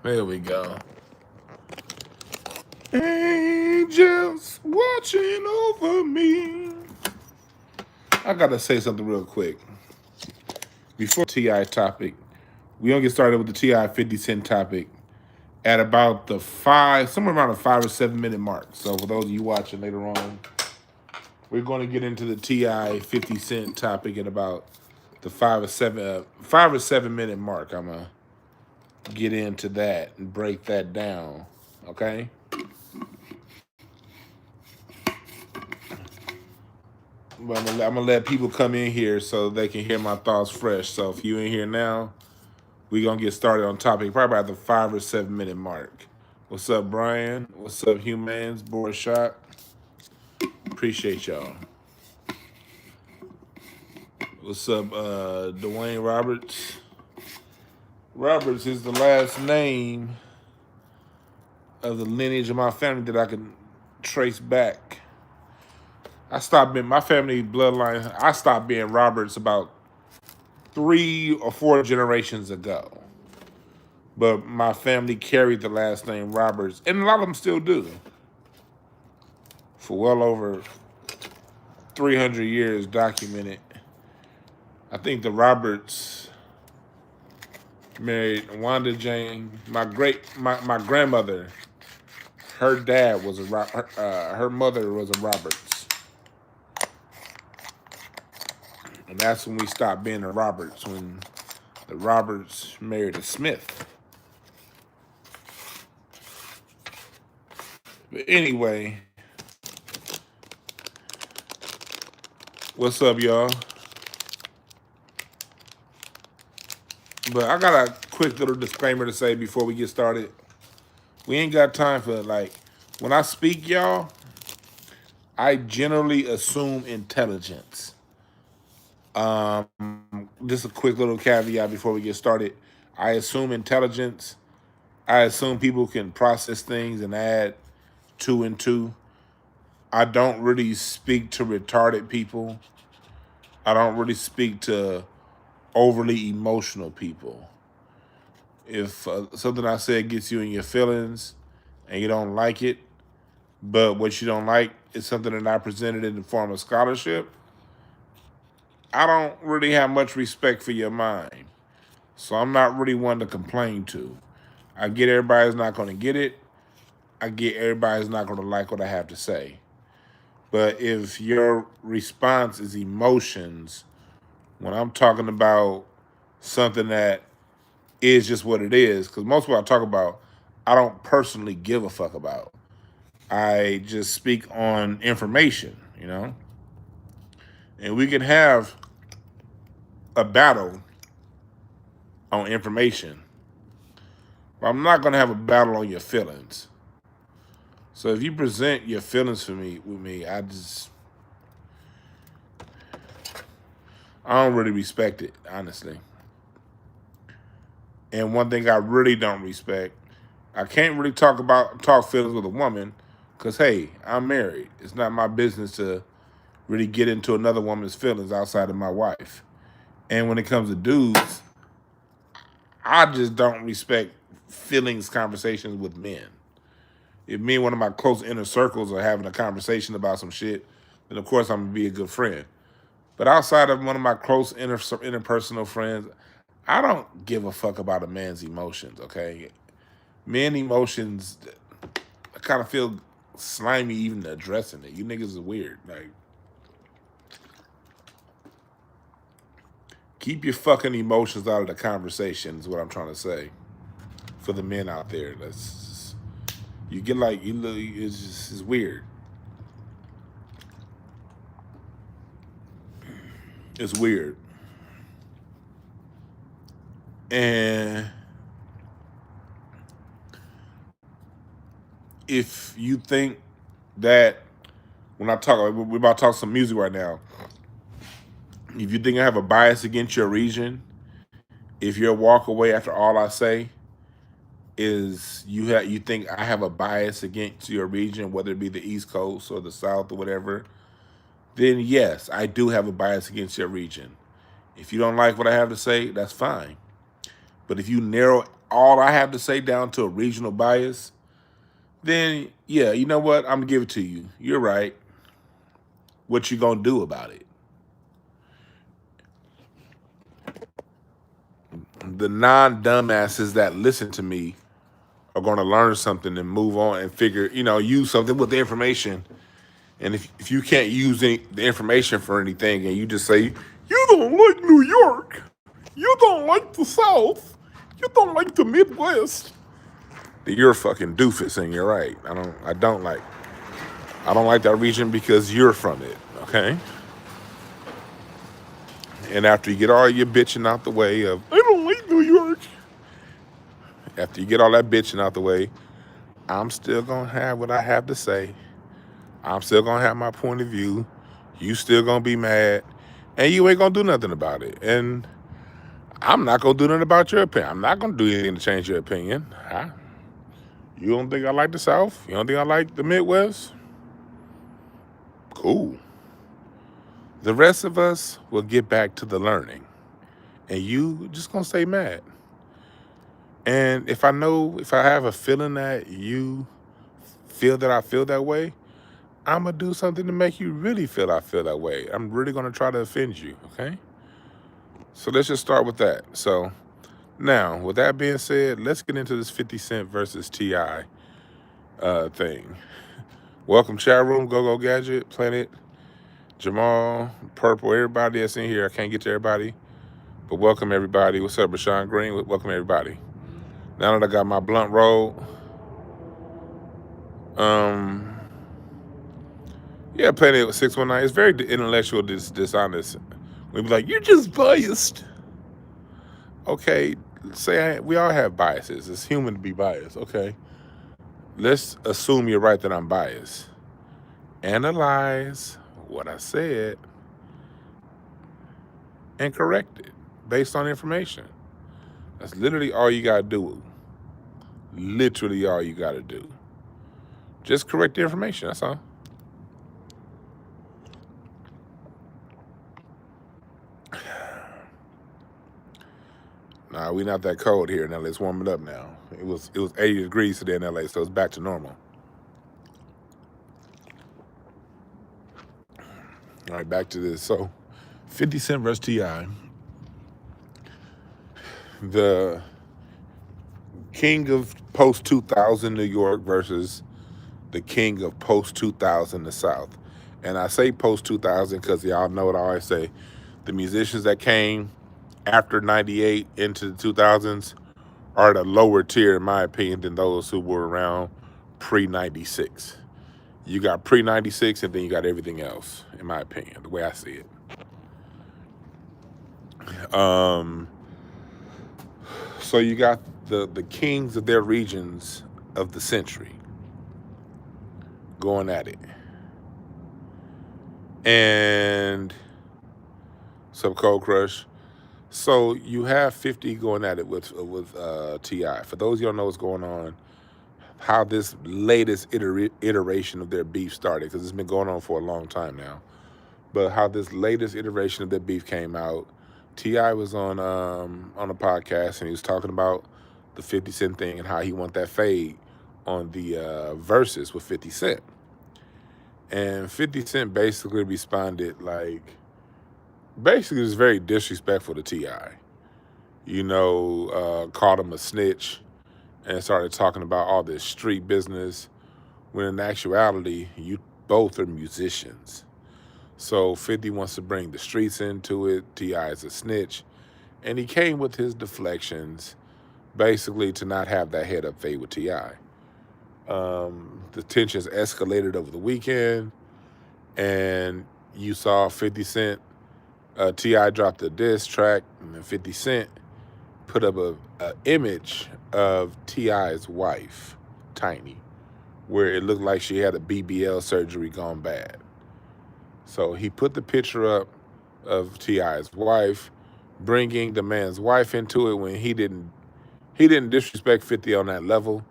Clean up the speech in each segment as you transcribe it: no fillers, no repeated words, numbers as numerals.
There we go. Angels watching over me. I gotta say something real quick. Before T.I topic, we gonna get started with the T.I 50 Cent topic at about the somewhere around the 5 or 7 minute mark. So for those of you watching later on, we're gonna get into the T.I 50 Cent topic at about the 5 or 7 minute mark. I'm gonna get into that and break that down. Okay. But I'm gonna let people come in here so they can hear my thoughts fresh. So if you in here now, we gonna get started on topic probably about the 5 or 7 minute mark. What's up, Brian? What's up, Humans? Board Shot. Appreciate y'all. What's up, Dwayne Roberts? Roberts is the last name of the lineage of my family that I can trace back. I stopped being my family bloodline. I stopped being Roberts about 3 or 4 generations ago. But my family carried the last name Roberts, and a lot of them still do. For well over 300 years documented. I think the Roberts married Wanda Jane. My grandmother, her dad was her mother was a Roberts. And that's when we stopped being a Roberts, when the Roberts married a Smith. But anyway, what's up, y'all? But I got a quick little disclaimer to say before we get started. We ain't got time for, like, when I speak, y'all, I generally assume intelligence. Just a quick little caveat before we get started. I assume intelligence. I assume people can process things and add 2 and 2. I don't really speak to retarded people. I don't really speak to overly emotional people. If something I said gets you in your feelings and you don't like it, but what you don't like is something that I presented in the form of scholarship, I don't really have much respect for your mind. So I'm not really one to complain to. I get everybody's not going to get it. I get everybody's not going to like what I have to say. But if your response is emotions, when I'm talking about something that is just what it is, because most of what I talk about, I don't personally give a fuck about. I just speak on information, you know? And we can have a battle on information, but I'm not going to have a battle on your feelings. So if you present your feelings with me, I don't really respect it, honestly. And one thing I really don't respect, I can't really talk feelings with a woman, because hey, I'm married. It's not my business to really get into another woman's feelings outside of my wife. And when it comes to dudes, I just don't respect feelings conversations with men. If me and one of my close inner circles are having a conversation about some shit, then of course I'm gonna be a good friend. But outside of one of my close interpersonal friends, I don't give a fuck about a man's emotions, okay? Men emotions, I kind of feel slimy even addressing it. You niggas is weird. Like, keep your fucking emotions out of the conversation is what I'm trying to say. For the men out there, you get like, it's weird. It's weird. And if you think that we're about to talk some music right now. If you think I have a bias against your region, if your walk away after all I say is you think I have a bias against your region, whether it be the East Coast or the South or whatever, then yes, I do have a bias against your region. If you don't like what I have to say, that's fine. But if you narrow all I have to say down to a regional bias, then yeah, you know what? I'm gonna give it to you. You're right. What you gonna do about it? The non-dumbasses that listen to me are gonna learn something and move on and figure, use something with the information. And if you can't use the information for anything and you just say, you don't like New York, you don't like the South, you don't like the Midwest, then you're a fucking doofus and you're right. I don't like that region because you're from it, okay? And after you get all your bitching out the way of, I don't like New York, after you get all that bitching out the way, I'm still gonna have what I have to say. I'm still gonna have my point of view. You still gonna be mad, and you ain't gonna do nothing about it. And I'm not gonna do nothing about your opinion. I'm not gonna do anything to change your opinion. Huh? You don't think I like the South? You don't think I like the Midwest? Cool. The rest of us will get back to the learning, and you just gonna stay mad. And if I have a feeling that you feel that I feel that way, I'm gonna do something to make you really feel I feel that way. I'm really gonna try to offend you, okay? So let's just start with that. So now, with that being said, let's get into this 50 Cent versus T.I. Thing. Welcome, chat room, Go Gadget, Planet, Jamal, Purple, everybody that's in here. I can't get to everybody, but welcome everybody. What's up, Rashawn Green? Welcome everybody. Now that I got my blunt rolled, yeah, Planet 619. It's very intellectual, dishonest. We be like, you're just biased. Okay, we all have biases. It's human to be biased. Okay, let's assume you're right that I'm biased. Analyze what I said and correct it based on information. That's literally all you gotta do. Literally all you gotta do. Just correct the information. That's all. Nah, we not that cold here in LA. It's warming up now. It was 80 degrees today in LA, so it's back to normal. All right, back to this. So, 50 Cent versus T.I. The king of post 2000 New York versus the king of post 2000 the South. And I say post 2000 because y'all know what I always say. The musicians that came after 98 into the 2000s are the lower tier, in my opinion, than those who were around pre 96. You got pre 96 and then you got everything else, in my opinion, the way I see it. So you got the kings of their regions of the century going at it. And some Cold Crush. So you have 50 going at it with T.I. For those of you who don't know what's going on, how this latest iteration of their beef started, because it's been going on for a long time now. But how this latest iteration of their beef came out, T.I. was on a podcast and he was talking about the 50 Cent thing and how he want that fade on the verses with 50 Cent. And 50 Cent basically responded basically it was very disrespectful to T.I. Called him a snitch and started talking about all this street business, when in actuality, you both are musicians. So 50 wants to bring the streets into it, T.I. is a snitch, and he came with his deflections, basically to not have that head-up fade with T.I. The tensions escalated over the weekend, and you saw 50 Cent, T.I. dropped a diss track, and then 50 Cent put up a image of T.I.'s wife, Tiny, where it looked like she had a BBL surgery gone bad. So he put the picture up of T.I.'s wife, bringing the man's wife into it when he didn't disrespect 50 on that level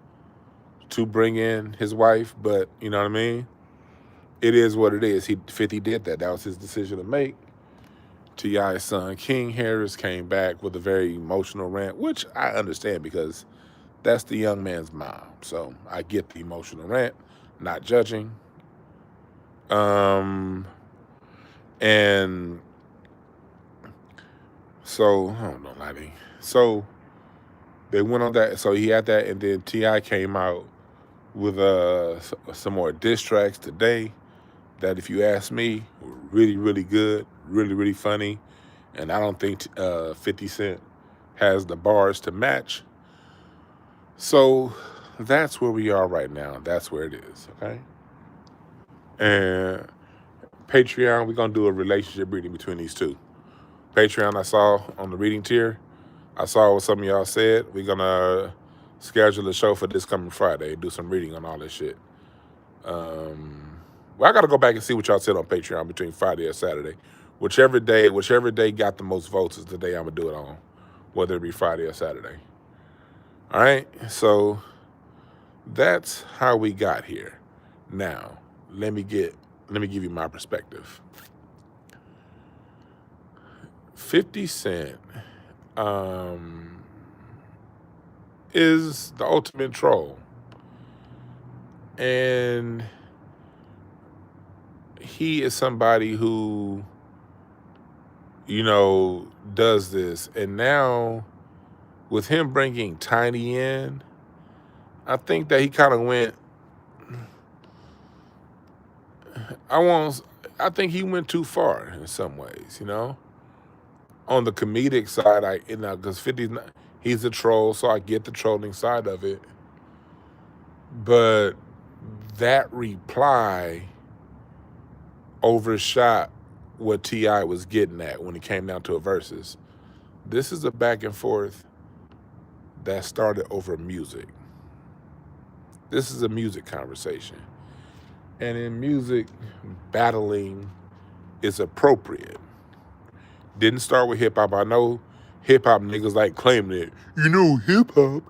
to bring in his wife, but you know what I mean? It is what it is. 50 did that. That was his decision to make. T.I.'s son, King Harris, came back with a very emotional rant, which I understand because that's the young man's mom. So I get the emotional rant, not judging. And so, I don't know, Lottie. So they went on that. So he had that, and then T.I. came out with some more diss tracks today that, if you ask me, were really, really good, really, really funny. And I don't think 50 Cent has the bars to match. So that's where we are right now. That's where it is, okay? And Patreon, we're going to do a relationship reading between these two. Patreon, I saw on the reading tier, I saw what some of y'all said. We're going to schedule a show for this coming Friday, do some reading on all this shit. Well, I got to go back and see what y'all said on Patreon between Friday and Saturday. Whichever day got the most votes is the day I'm going to do it on, whether it be Friday or Saturday. All right, so that's how we got here. Now, let me give you my perspective. 50 Cent is the ultimate troll. And he is somebody who, does this. And now, with him bringing Tiny in, I think that he kind of went, I think he went too far in some ways, On the comedic side, because 50's he's a troll, so I get the trolling side of it. But that reply overshot what T.I. was getting at when it came down to a versus. This is a back and forth that started over music. This is a music conversation. And in music, battling is appropriate. Didn't start with hip hop. I know hip hop niggas like claiming it. Hip hop.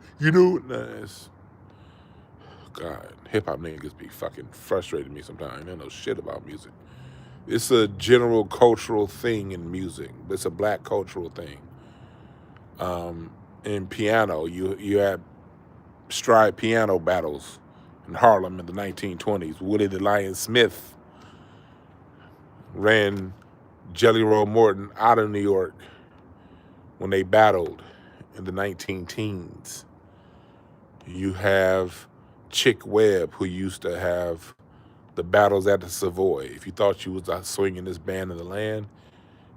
God, hip hop niggas be fucking frustrating me sometimes. They know shit about music. It's a general cultural thing in music. It's a black cultural thing. In piano, you had stride piano battles in Harlem in the 1920s. Willie the Lion Smith ran Jelly Roll Morton out of New York when they battled in the 19-teens. You have Chick Webb, who used to have the battles at the Savoy. If you thought you was the swingingest band in the land,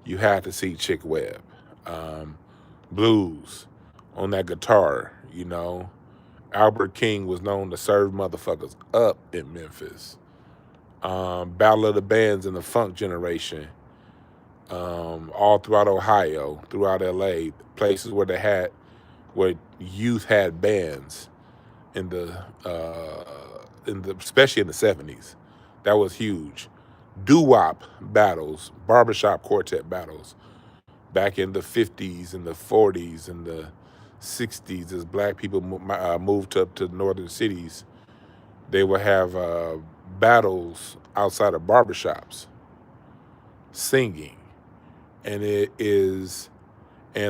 you had to see Chick Webb. Blues on that guitar, Albert King was known to serve motherfuckers up in Memphis. Battle of the Bands in the funk generation. All throughout Ohio, throughout LA, places where youth had bands especially in the 70s. That was huge. Doo-wop battles, barbershop quartet battles, back in the 50s and the 40s and the 60s, as black people moved up to northern cities, they would have battles outside of barbershops, singing. And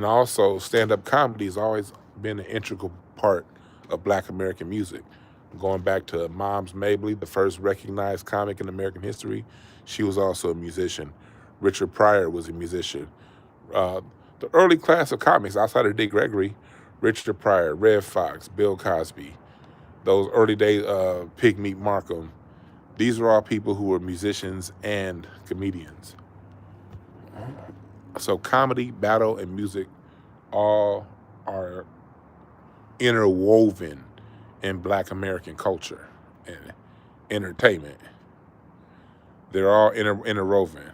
also stand-up comedy has always been an integral part of black American music. Going back to Moms Mabley, the first recognized comic in American history, she was also a musician. Richard Pryor was a musician. The early class of comics outside of Dick Gregory, Richard Pryor, Red Fox, Bill Cosby, those early day Pigmeat Markham, these were all people who were musicians and comedians. So comedy, battle, and music all are interwoven in black American culture and entertainment. They're all interwoven.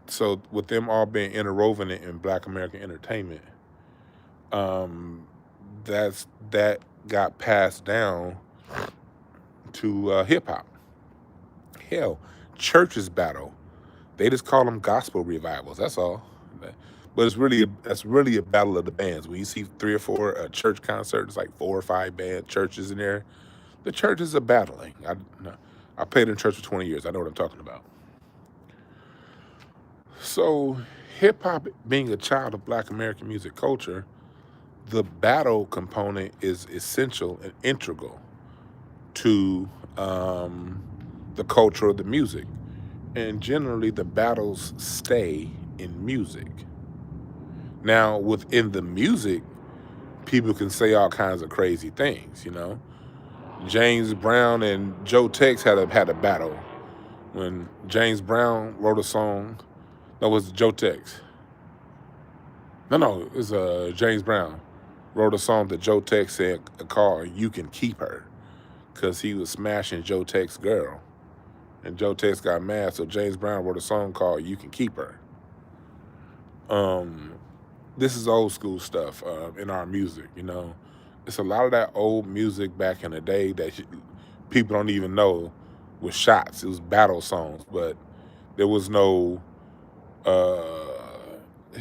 So with them all being interwoven in black American entertainment, that got passed down to hip hop. Hell, churches battle. They just call them gospel revivals. That's all. But that's really a battle of the bands. When you see 3 or 4 church concerts, like 4 or 5 band churches in there, the churches are battling. I played in church for 20 years. I know what I'm talking about. So hip hop being a child of Black American music culture, the battle component is essential and integral to the culture of the music. And generally, the battles stay in music. Now, within the music, people can say all kinds of crazy things, you know. James Brown and Joe Tex had a battle when James Brown wrote a song. That was Joe Tex. No, it was James Brown wrote a song that Joe Tex said called "You Can Keep Her" because he was smashing Joe Tex's girl, and Joe Tex got mad. So James Brown wrote a song called "You Can Keep Her." This is old school stuff in our music, you know. It's a lot of that old music back in the day that people don't even know was shots. It was battle songs, but there was no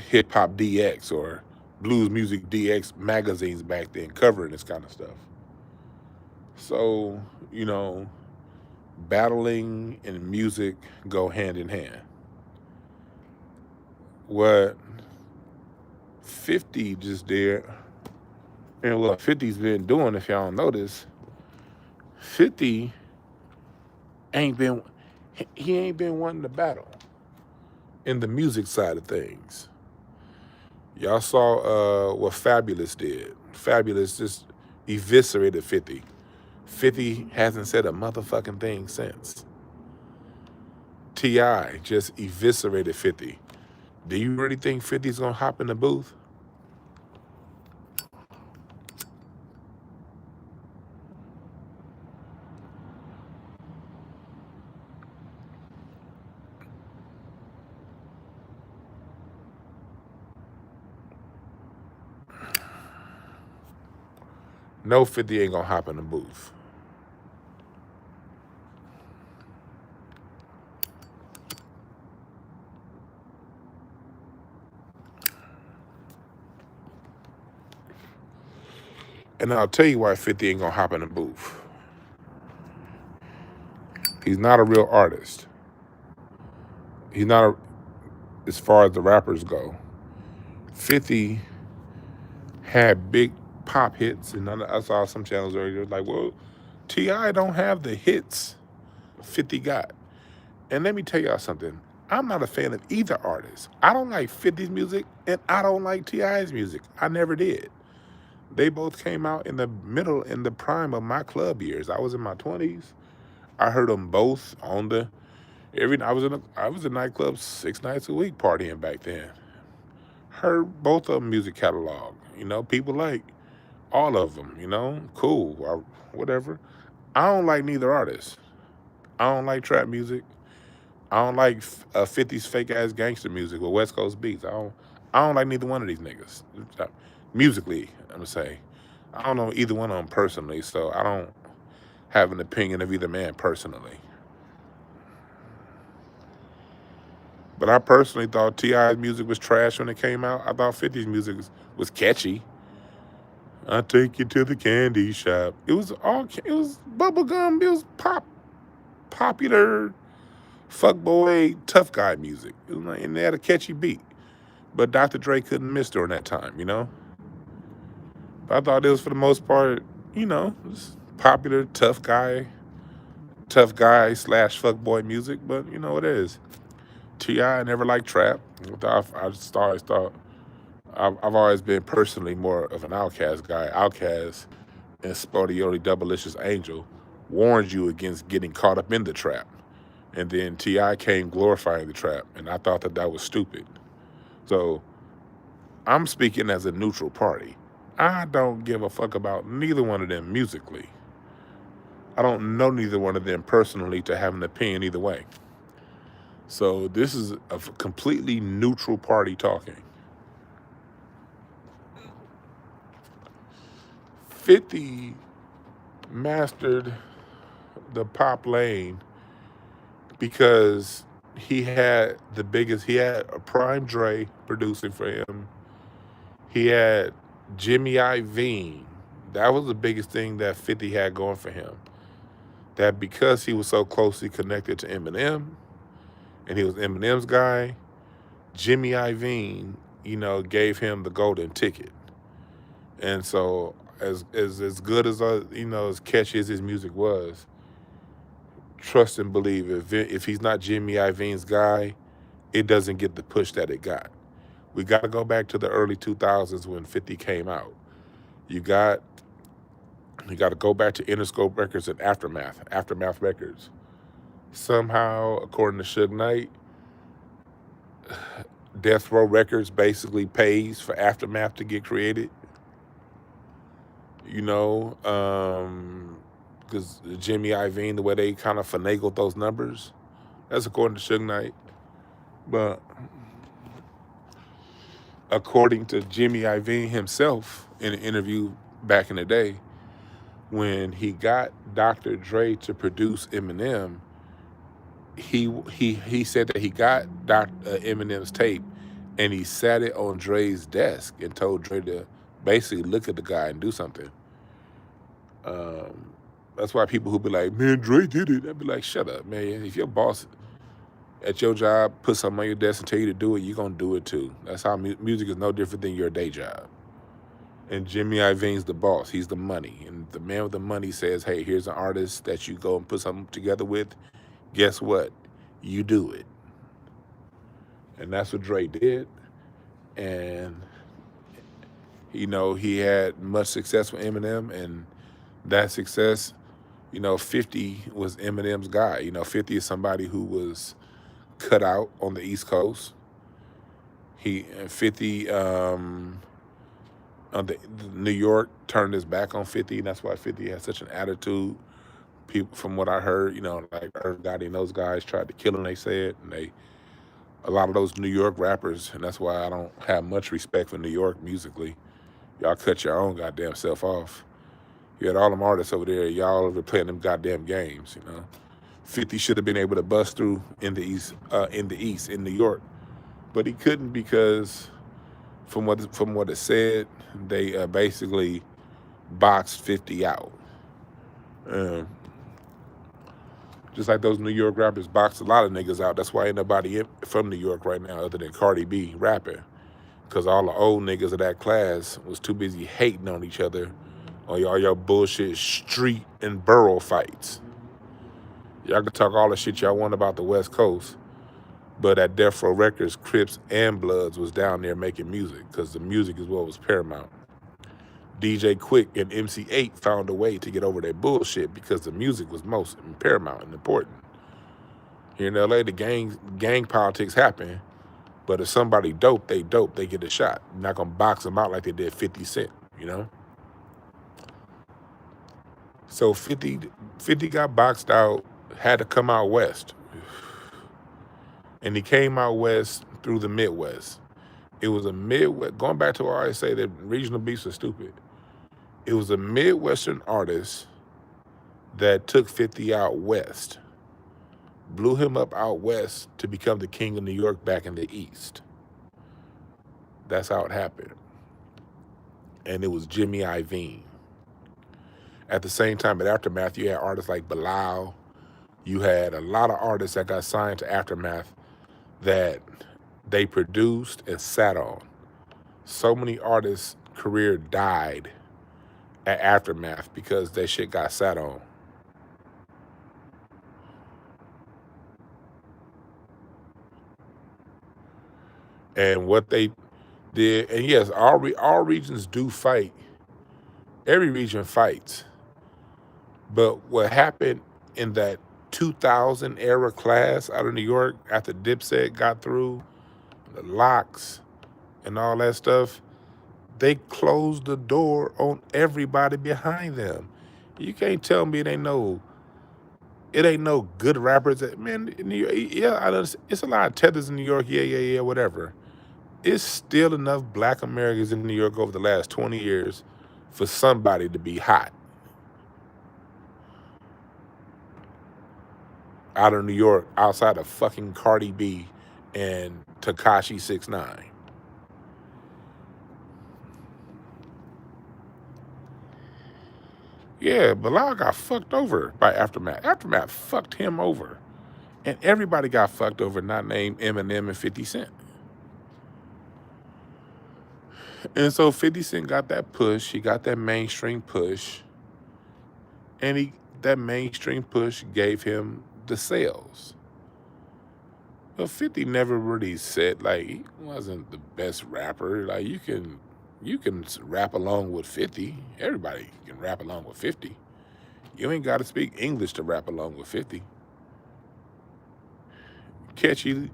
hip hop DX or blues music DX magazines back then covering this kind of stuff. So, you know, battling and music go hand in hand. What 50 just did, and what 50's been doing, if y'all don't notice, 50 ain't been, he ain't been wanting to battle in the music side of things. Y'all saw what Fabulous did. Fabulous just eviscerated 50. 50 hasn't said a motherfucking thing since. T.I just eviscerated 50. Do you really think 50's gonna hop in the booth? No, 50 ain't gonna hop in the booth. And I'll tell you why 50 ain't gonna hop in the booth. He's not a real artist. He's not as far as the rappers go. 50 had big pop hits, and I saw some channels earlier like, well, T.I don't have the hits 50 got. And let me tell y'all something. I'm not a fan of either artist. I don't like 50's music, and I don't like T.I.'s music. I never did. They both came out in the middle, in the prime of my club years. I was in my 20s. I heard them both on the I was in nightclubs 6 nights a week partying back then. Heard both of them music catalog. You know, people like all of them. You know, cool or whatever. I don't like neither artist. I don't like trap music. I don't like 50's fake ass gangster music with West Coast beats. I don't like neither one of these niggas. Musically, I'm gonna say. I don't know either one of them personally, so I don't have an opinion of either man personally. But I personally thought T.I.'s music was trash when it came out. I thought 50's music was catchy. I take you to the candy shop. It was bubblegum. It was popular fuckboy tough guy music. It was like, and they had a catchy beat. But Dr. Dre couldn't miss during that time, you know? But I thought it was for the most part, you know, popular tough guy / fuckboy music. But you know what it is. T.I. never liked trap. I just always thought I've always been personally more of an Outkast guy. Outkast and Spodioli Doublelicious Angel warned you against getting caught up in the trap. And then T.I. came glorifying the trap, and I thought that was stupid. So I'm speaking as a neutral party. I don't give a fuck about neither one of them musically. I don't know neither one of them personally to have an opinion either way. So this is a completely neutral party talking. 50 mastered the pop lane because he had a Prime Dre producing for him. He had Jimmy Iovine. That was the biggest thing that 50 had going for him. That because he was so closely connected to Eminem, and he was Eminem's guy, Jimmy Iovine, gave him the golden ticket. And so as good as as catchy as his music was, trust and believe if he's not Jimmy Iovine's guy, it doesn't get the push that it got. We got to go back to the early 2000s when 50 came out. You got to go back to Interscope Records and Aftermath Records. Somehow, according to Suge Knight, Death Row Records basically pays for Aftermath to get created. Because Jimmy Iovine, the way they kind of finagled those numbers, that's according to Suge Knight. But according to Jimmy Iovine himself in an interview back in the day, when he got Dr. Dre to produce Eminem, he said that he got Eminem's tape and he sat it on Dre's desk and told Dre to basically look at the guy and do something. That's why people who be like, man, Dre did it, I'd be like, shut up, man. If your boss at your job put something on your desk and tell you to do it, you're going to do it too. That's how music is no different than your day job. And Jimmy Iovine's the boss. He's the money. And the man with the money says, hey, here's an artist that you go and put something together with. Guess what? You do it. And that's what Dre did. And, he had much success with Eminem. And that success, 50 was Eminem's guy. 50 is somebody who was cut out on the East Coast. 50 New York turned his back on 50, and that's why 50 has such an attitude. People, from what I heard, like Irv Gotti and those guys tried to kill him, they said, and a lot of those New York rappers, and that's why I don't have much respect for New York musically. Y'all cut your own goddamn self off. You had all them artists over there, y'all over playing them goddamn games, 50 should have been able to bust through in the East, in New York, but he couldn't because, from what it said, they basically boxed 50 out. Just like those New York rappers boxed a lot of niggas out. That's why ain't nobody from New York right now other than Cardi B rapping. Because all the old niggas of that class was too busy hating on each other on all your bullshit street and borough fights. Y'all can talk all the shit y'all want about the West Coast, but at Death Row Records, Crips and Bloods was down there making music because the music is what was paramount. DJ Quick and MC8 found a way to get over their bullshit because the music was most paramount and important. Here in LA, the gang politics happen, but if somebody dope, they get a shot. You're not gonna box them out like they did 50 Cent, So 50 got boxed out, had to come out west. And he came out west through the Midwest. It was a Midwest, going back to what I say that regional beefs are stupid. It was a Midwestern artist that took 50 out west, blew him up out west to become the king of New York back in the East. That's how it happened. And it was Jimmy Iovine. At the same time, at Aftermath, you had artists like Bilal. You had a lot of artists that got signed to Aftermath that they produced and sat on. So many artists' career died at Aftermath because that shit got sat on. And what they did, and yes, all regions do fight. Every region fights. But what happened in that 2000 era class out of New York after Dipset got through, the locks and all that stuff, they closed the door on everybody behind them. You can't tell me it ain't no good rappers. Man, in New York, yeah, it's a lot of tethers in New York, yeah, whatever. It's still enough black Americans in New York over the last 20 years for somebody to be hot. Out of New York, outside of fucking Cardi B and Tekashi 6ix9ine. Yeah, Bilal got fucked over by Aftermath. Aftermath fucked him over. And everybody got fucked over, not named Eminem and 50 Cent. And so 50 Cent got that push. He got that mainstream push. And that mainstream push gave him the sales. But 50 never really said, like, he wasn't the best rapper. Like, you can rap along with 50. Everybody can rap along with 50. You ain't got to speak English to rap along with 50. Catchy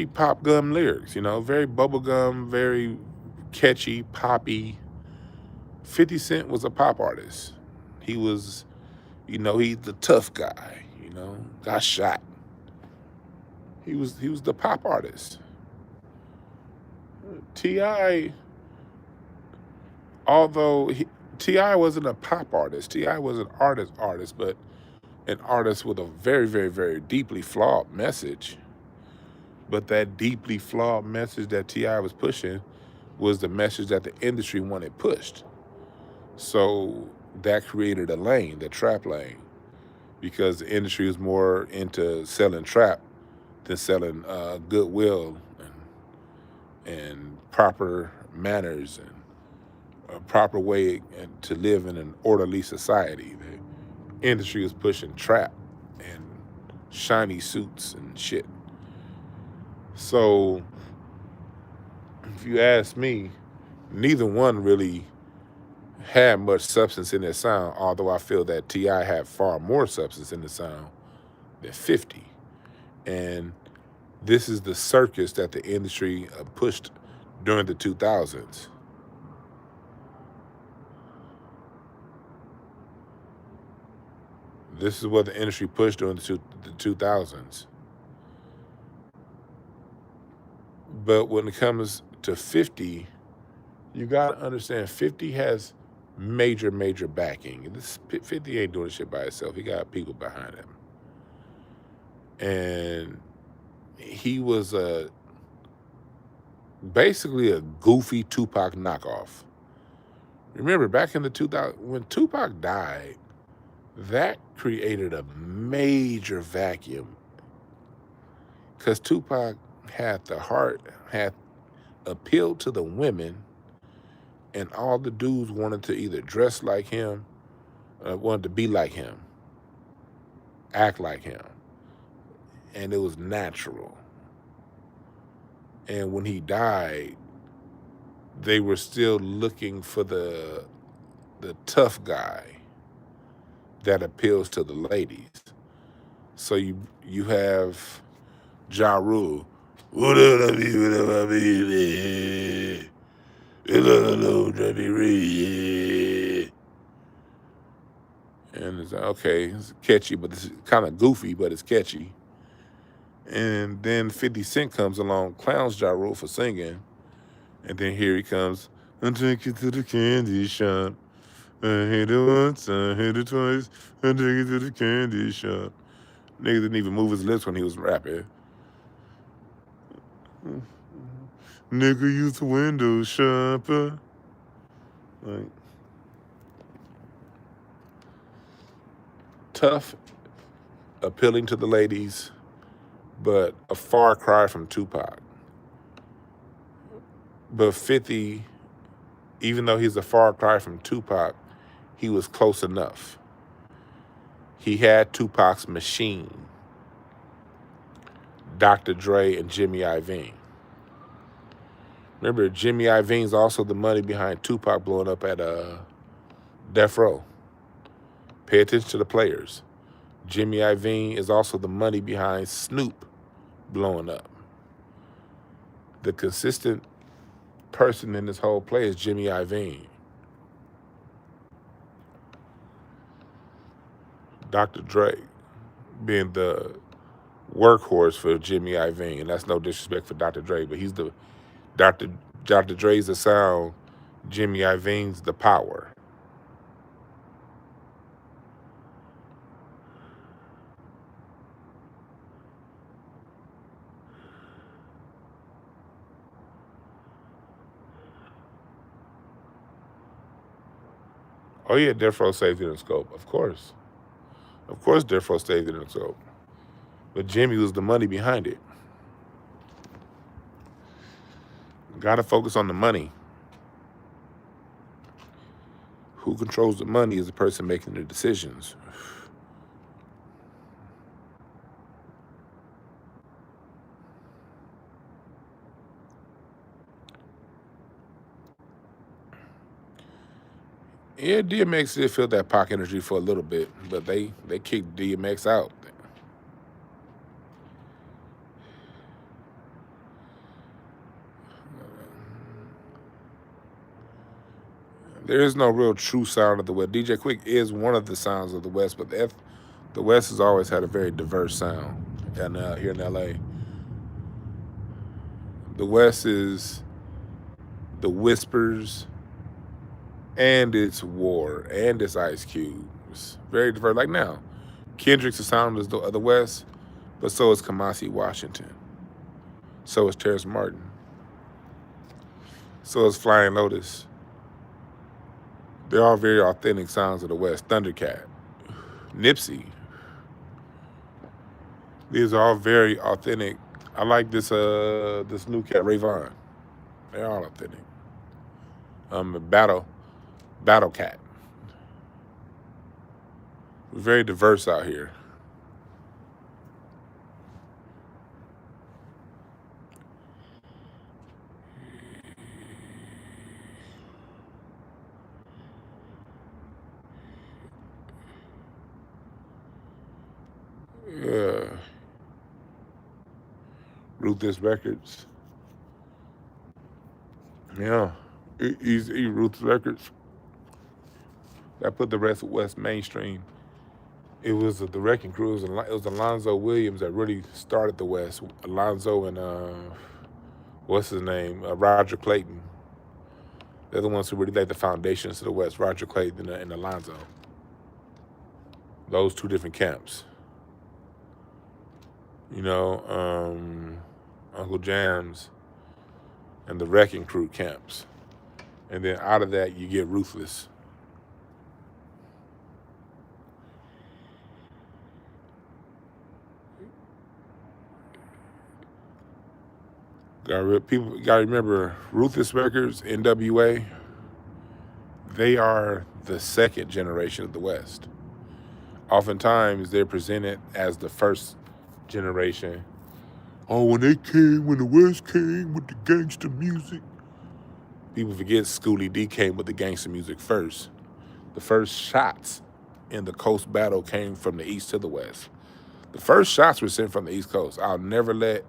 pop gum lyrics, very bubblegum, very catchy, poppy. 50 Cent was a pop artist. He was, he's the tough guy, got shot. He was the pop artist. T.I, although T.I wasn't a pop artist, T.I was an artist, but an artist with a very, very, very deeply flawed message. But that deeply flawed message that T.I was pushing was the message that the industry wanted pushed. So that created a lane, the trap lane, because the industry was more into selling trap than selling goodwill and proper manners and a proper way to live in an orderly society. The industry was pushing trap and shiny suits and shit. So if you ask me, neither one really had much substance in their sound, although I feel that T.I had far more substance in the sound than 50. And this is the circus that the industry pushed during the 2000s. This is what the industry pushed during the 2000s. But when it comes to 50, you got to understand 50 has major, major backing. 50 ain't doing shit by himself. He got people behind him. And he was basically a goofy Tupac knockoff. Remember, back in the 2000s, when Tupac died, that created a major vacuum. Because Tupac had the heart, had appealed to the women, and all the dudes wanted to either dress like him, wanted to be like him, act like him. And it was natural. And when he died, they were still looking for the tough guy that appeals to the ladies. So you have Ja Rule. And it's like, okay, it's catchy, but it's kind of goofy, but it's catchy. And then 50 Cent comes along, clowns Ja Rule for singing. And then here he comes, I take you to the candy shop. I hit it once, I hit it twice, I take you to the candy shop. Nigga didn't even move his lips when he was rapping. Nigga used the window shopper. Like, tough, appealing to the ladies, but a far cry from Tupac. But 50, even though he's a far cry from Tupac, he was close enough. He had Tupac's machine, Dr. Dre and Jimmy Iovine. Remember, Jimmy Iovine's also the money behind Tupac blowing up at Death Row. Pay attention to the players. Jimmy Iovine is also the money behind Snoop blowing up. The consistent person in this whole play is Jimmy Iovine. Dr. Dre being the workhorse for Jimmy Iovine, and that's no disrespect for Dr. Dre, but he's the Dr. Dre's the sound, Jimmy Iovine's the power. Oh yeah, Death Row saved it in scope, of course. Of course Death Row saved it in scope. But Jimmy was the money behind it. Gotta focus on the money. Who controls the money is the person making the decisions. Yeah, DMX did feel that Pac energy for a little bit, but they kicked DMX out. There is no real true sound of the West. DJ Quick is one of the sounds of the West, but the West has always had a very diverse sound. And here in LA, the West is the Whispers, and it's War, and it's Ice Cube. It's very diverse. Like now, Kendrick's the sound of the West, but so is Kamasi Washington. So is Terrence Martin. So is Flying Lotus. They're all very authentic sounds of the West. Thundercat, Nipsey. These are all very authentic. I like this new cat, Rayvon. They're all authentic. Battle Cat. We're very diverse out here. Yeah. Ruthless Records. Yeah. He Ruthless Records. That put the rest of West mainstream. It was the Wrecking Crew. It was Alonzo Williams that really started the West. Alonzo and what's his name? Roger Clayton. They're the ones who really laid the foundations to the West. Roger Clayton and Alonzo. Those two different camps. You know, Uncle Jam's and the Wrecking Crew camps. And then out of that, you get Ruthless. People gotta remember, Ruthless Records, NWA, they are the second generation of the West. Oftentimes, they're presented as the first generation. Oh, when the West came with the gangster music. People forget Schoolie D came with the gangster music first. The first shots in the Coast Battle came from the East to the West. The first shots were sent from the East Coast. I'll never let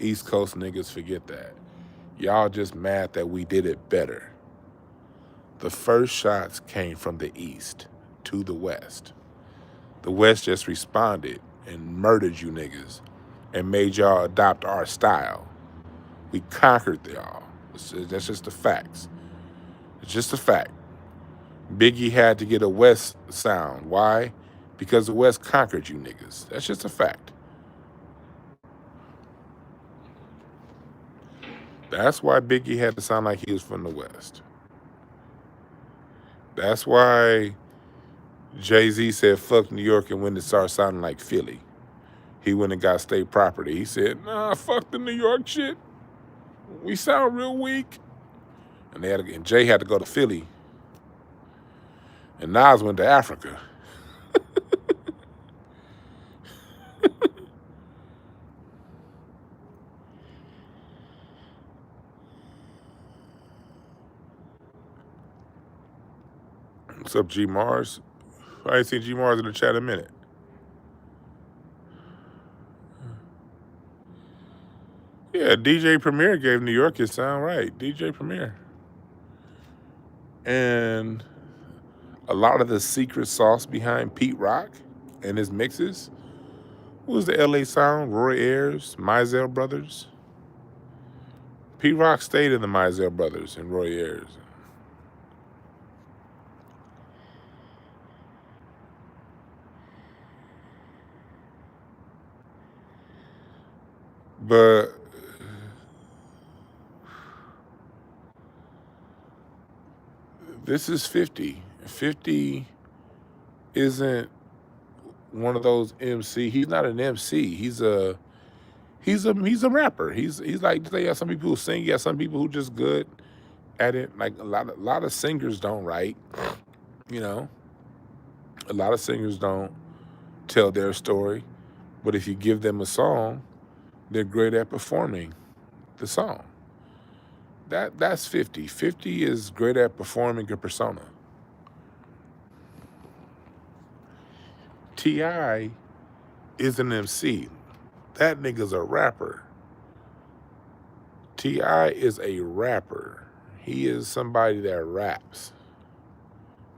East Coast niggas forget that. Y'all just mad that we did it better. The first shots came from the East to the West. The West just responded and murdered you niggas and made y'all adopt our style. We conquered y'all. That's just the facts. It's just a fact. Biggie had to get a West sound. Why? Because the West conquered you niggas. That's just a fact. That's why Biggie had to sound like he was from the West. That's why Jay-Z said, fuck New York, and when it started sounding like Philly. He went and got state property. He said, nah, fuck the New York shit. We sound real weak. And Jay had to go to Philly. And Nas went to Africa. What's up, G Mars? I ain't seen G Mars in the chat in a minute. Yeah, DJ Premier gave New York his sound right. DJ Premier. And a lot of the secret sauce behind Pete Rock and his mixes was the LA sound, Roy Ayers, Mizell Brothers. Pete Rock stayed in the Mizell Brothers and Roy Ayers. But this is 50. 50 isn't one of those MC. He's not an MC. He's a rapper. He's like, you have some people who sing, you have some people who just good at it. Like a lot of singers don't write. You know, a lot of singers don't tell their story, but if you give them a song, they're great at performing the song. That's 50. 50 is great at performing a persona. T.I is an MC. That nigga's a rapper. T.I is a rapper. He is somebody that raps.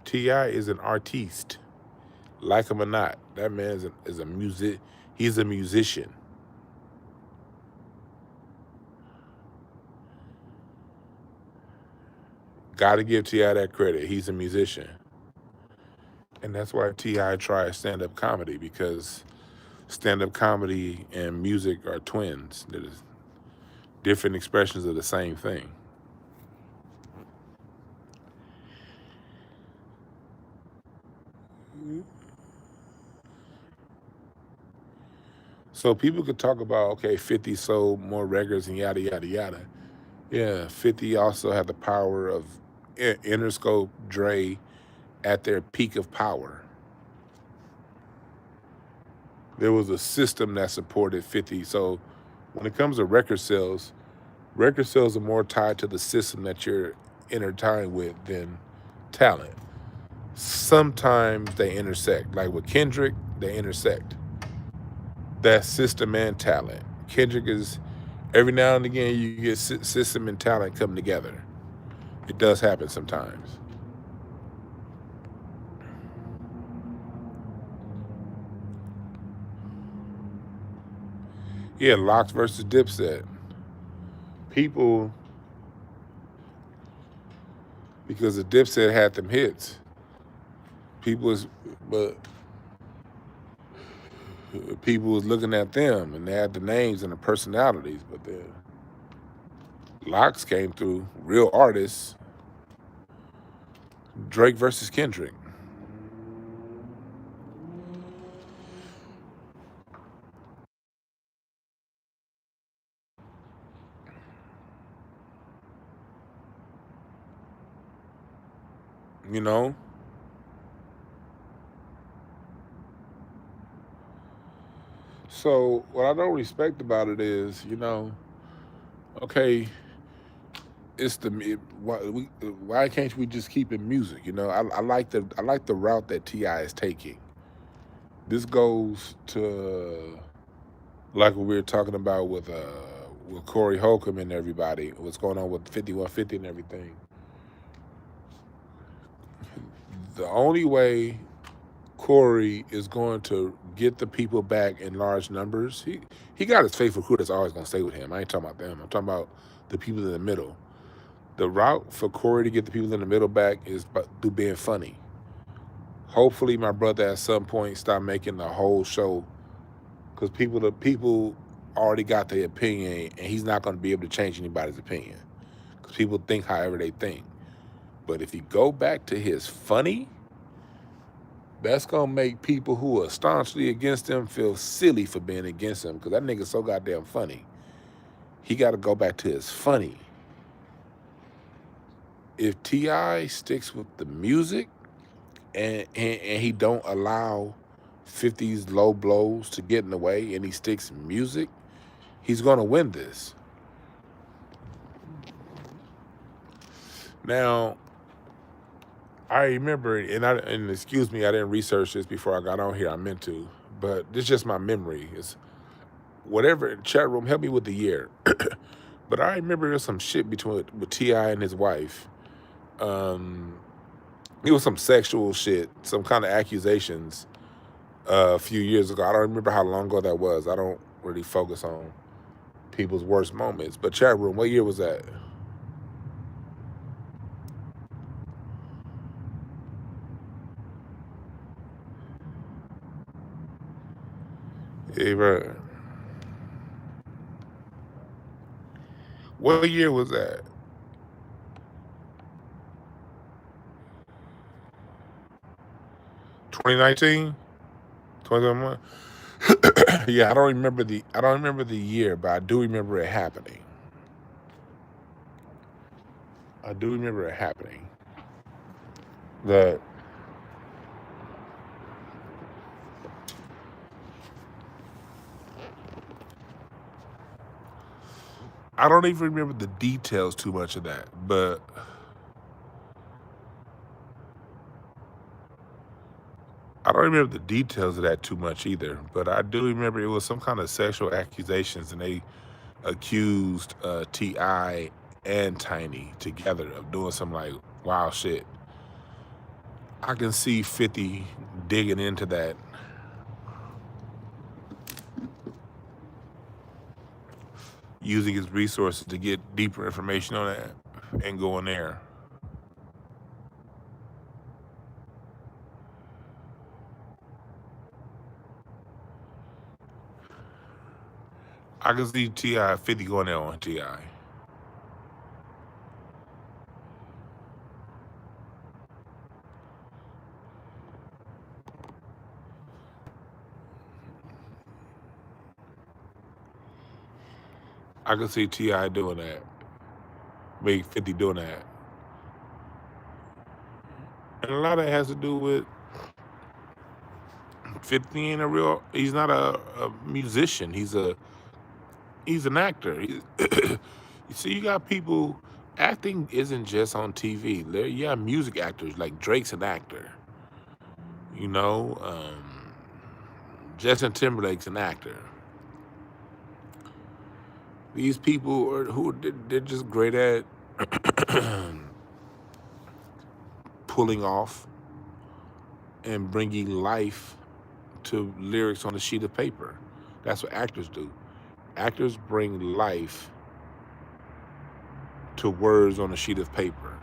T.I is an artiste. Like him or not, that man is a music. He's a musician. Got to give T.I that credit. He's a musician. And that's why T.I tries stand-up comedy, because stand-up comedy and music are twins. They're different expressions of the same thing. So people could talk about, okay, 50 sold more records and yada, yada, yada. Yeah, 50 also had the power of Interscope, Dre at their peak of power. There was a system that supported 50. So when it comes to record sales are more tied to the system that you're intertwined with than talent. Sometimes they intersect. Like with Kendrick, they intersect. That system and talent. Kendrick is, every now and again, you get system and talent come together. It does happen sometimes. Yeah, Locks versus Dipset. People, because the Dipset had them hits. But people was looking at them and they had the names and the personalities, but the Locks came through, real artists. Drake versus Kendrick. You know, so what I don't respect about it is, okay, why can't we just keep it music? I like the route that T.I is taking. This goes to like what we were talking about with Corey Holcomb and everybody. What's going on with 5150 and everything? The only way Corey is going to get the people back in large numbers, he got his faithful crew that's always going to stay with him. I ain't talking about them. I'm talking about the people in the middle. The route for Corey to get the people in the middle back is through being funny. Hopefully, my brother at some point stop making the whole show, because the people already got their opinion, and he's not going to be able to change anybody's opinion, because people think however they think. But if you go back to his funny, that's going to make people who are staunchly against him feel silly for being against him, because that nigga's so goddamn funny. He got to go back to his funny. If T.I sticks with the music and he don't allow 50's low blows to get in the way, and he sticks music, he's going to win this. Now, I remember, and excuse me, I didn't research this before I got on here. I meant to, but this is just my memory. It's whatever. Chat room, help me with the year. But I remember there was some shit with T.I and his wife. It was some sexual shit, some kind of accusations a few years ago. I don't remember how long ago that was. I don't really focus on people's worst moments. But chat room, what year was that? Yeah, bro. What year was that? 2019? 2021? Yeah, I don't remember the year, but I do remember it happening. I do remember it happening. That I don't even remember the details too much of that, but I don't remember the details of that too much either. But I do remember it was some kind of sexual accusations, and they accused T.I and Tiny together of doing some like wild shit. I can see 50 digging into that, using his resources to get deeper information on that and going there. I can see T.I 50 going there on T.I. I can see T.I doing that. Big 50 doing that. And a lot of it has to do with 50 ain't a real, he's not a musician. He's an actor. You see, you got people, acting isn't just on TV. You have music actors, like Drake's an actor. You know, Justin Timberlake's an actor. These people are they're just great at pulling off and bringing life to lyrics on a sheet of paper. That's what actors do. Actors bring life to words on a sheet of paper.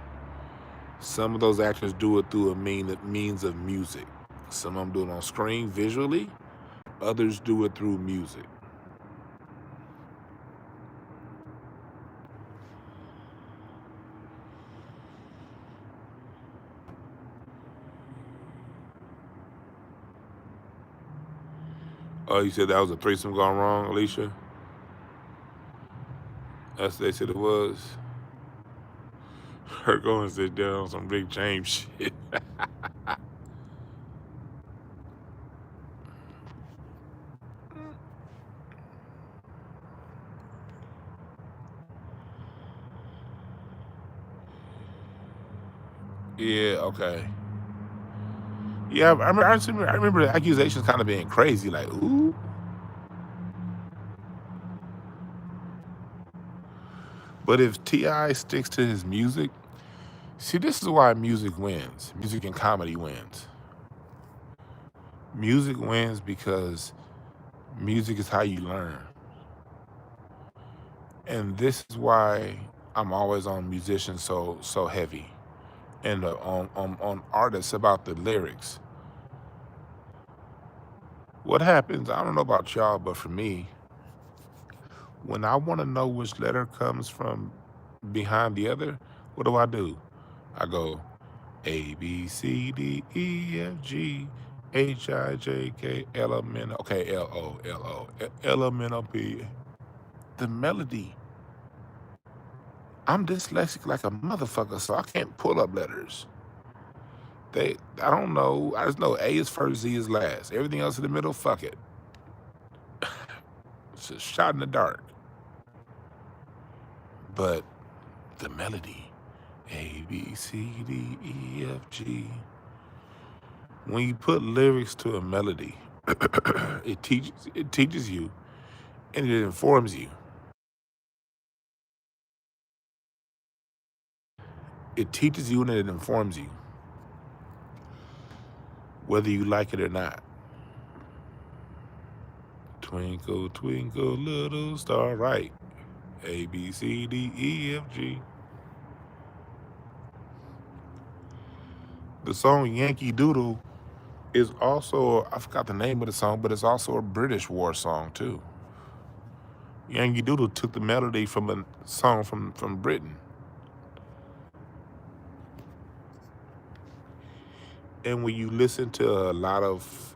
Some of those actors do it through a means of music. Some of them do it on screen visually. Others do it through music. Oh, you said that was a threesome gone wrong, Alicia? That's what they said it was. Her going to sit down on some big James shit. Yeah, okay. Yeah, I remember the accusations kind of being crazy, like, ooh. But if T.I sticks to his music, see, this is why music wins. Music and comedy wins. Music wins because music is how you learn. And this is why I'm always on musicians so heavy, and on artists about the lyrics. What happens, I don't know about y'all, but for me, when I want to know which letter comes from behind the other, what do? I go A, B, C, D, E, F, G, H, I, J, K, L, M, N, okay, L, O, L, O, L, M, N, O, P. The melody. I'm dyslexic like a motherfucker, so I can't pull up letters. I don't know. I just know A is first, Z is last. Everything else in the middle, fuck it. It's a shot in the dark. But the melody, A, B, C, D, E, F, G. When you put lyrics to a melody, it teaches you and it informs you. It teaches you and it informs you, whether you like it or not. Twinkle, twinkle, little star, right? A, B, C, D, E, F, G. The song Yankee Doodle is also, I forgot the name of the song, but it's also a British war song too. Yankee Doodle took the melody from a song from Britain. And when you listen to a lot of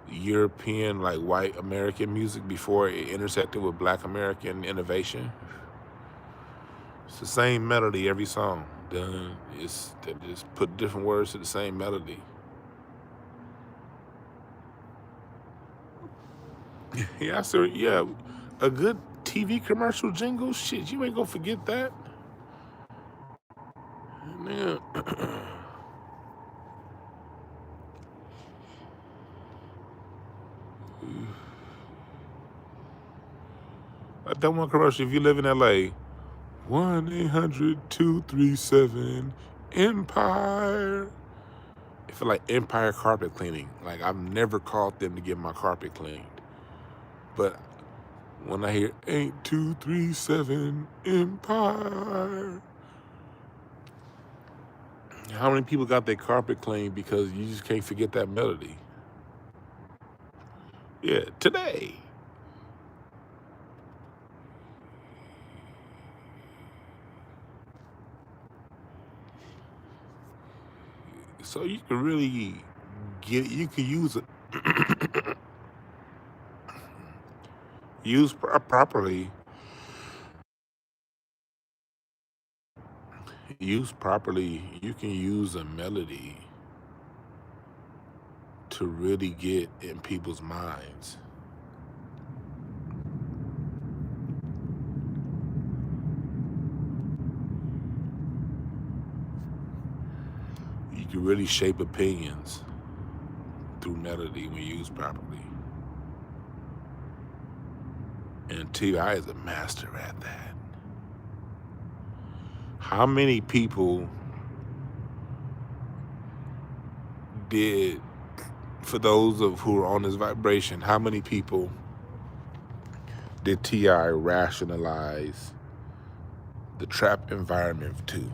European, like white American music before it intersected with Black American innovation, it's the same melody every song. Done. They just put different words to the same melody. Yeah, sir. Yeah, a good TV commercial jingles, shit, you ain't gonna forget that. Yeah. Like that one commercial, if you live in LA, 1-800-237-EMPIRE. I feel like Empire carpet cleaning. Like, I've never called them to get my carpet cleaned. But when I hear 8237 Empire, how many people got their carpet cleaned because you just can't forget that melody? Yeah, today. So you can really get it. You can use it. Used properly. Used properly, you can use a melody to really get in people's minds. You can really shape opinions through melody when used properly. And T.I is a master at that. How many people did, for those of who are on this vibration, how many people did T.I rationalize the trap environment to?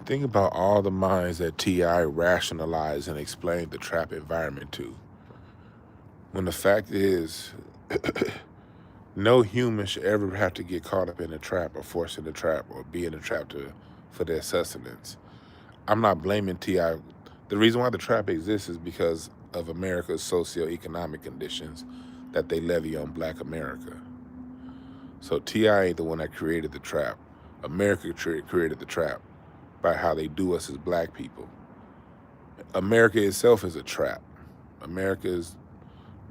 Think about all the minds that T.I rationalized and explained the trap environment to. When the fact is, no human should ever have to get caught up in a trap or forced in a trap or be in a trap for their sustenance. I'm not blaming T.I. The reason why the trap exists is because of America's socioeconomic conditions that they levy on Black America. So T.I ain't the one that created the trap. America created the trap by how they do us as Black people. America itself is a trap.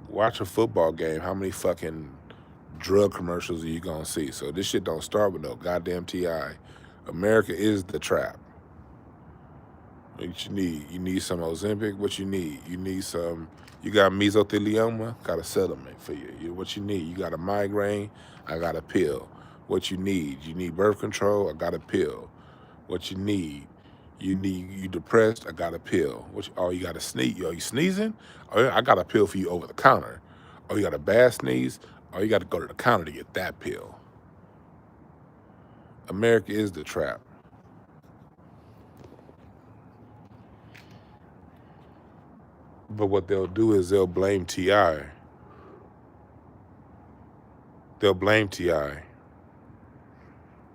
Watch a football game, how many fucking drug commercials are you gonna see? So this shit don't start with no goddamn T.I. America is the trap. What you need? You need some Ozempic? What you need? You need some, you got mesothelioma? Got a settlement for you. What you need? You got a migraine? I got a pill. What you need? You need birth control? I got a pill. What you need? You depressed? I got a pill. You got a sneeze? You sneezing? Oh, I got a pill for you over the counter. Oh, you got a bad sneeze? Oh, you got to go to the counter to get that pill. America is the trap. But what they'll do is they'll blame T.I. They'll blame T.I.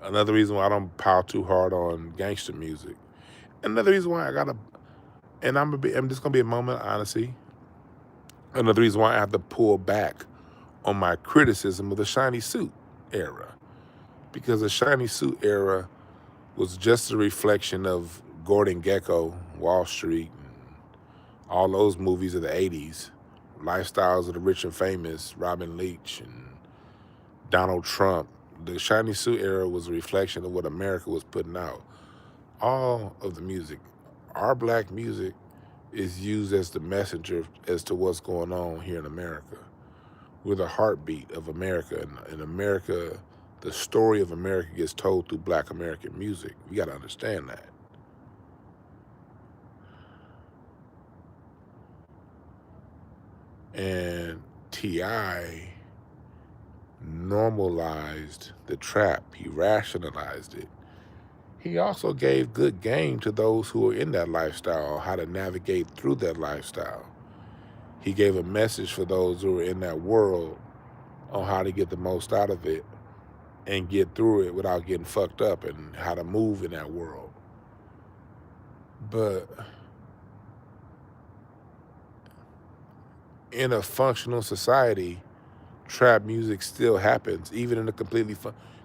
Another reason why I don't pile too hard on gangster music. Another reason why I'm just gonna be a moment of honesty. Another reason why I have to pull back on my criticism of the shiny suit era. Because the shiny suit era was just a reflection of Gordon Gekko, Wall Street, and all those movies of the 80s, Lifestyles of the Rich and Famous, Robin Leach, and Donald Trump. The shiny suit era was a reflection of what America was putting out. All of the music, our Black music, is used as the messenger as to what's going on here in America. We're the heartbeat of America, and in America, the story of America gets told through Black American music. We got to understand that. And T.I normalized the trap. He rationalized it. He also gave good game to those who are in that lifestyle, how to navigate through that lifestyle. He gave a message for those who are in that world on how to get the most out of it and get through it without getting fucked up, and how to move in that world. But in a functional society, trap music still happens, even in a completely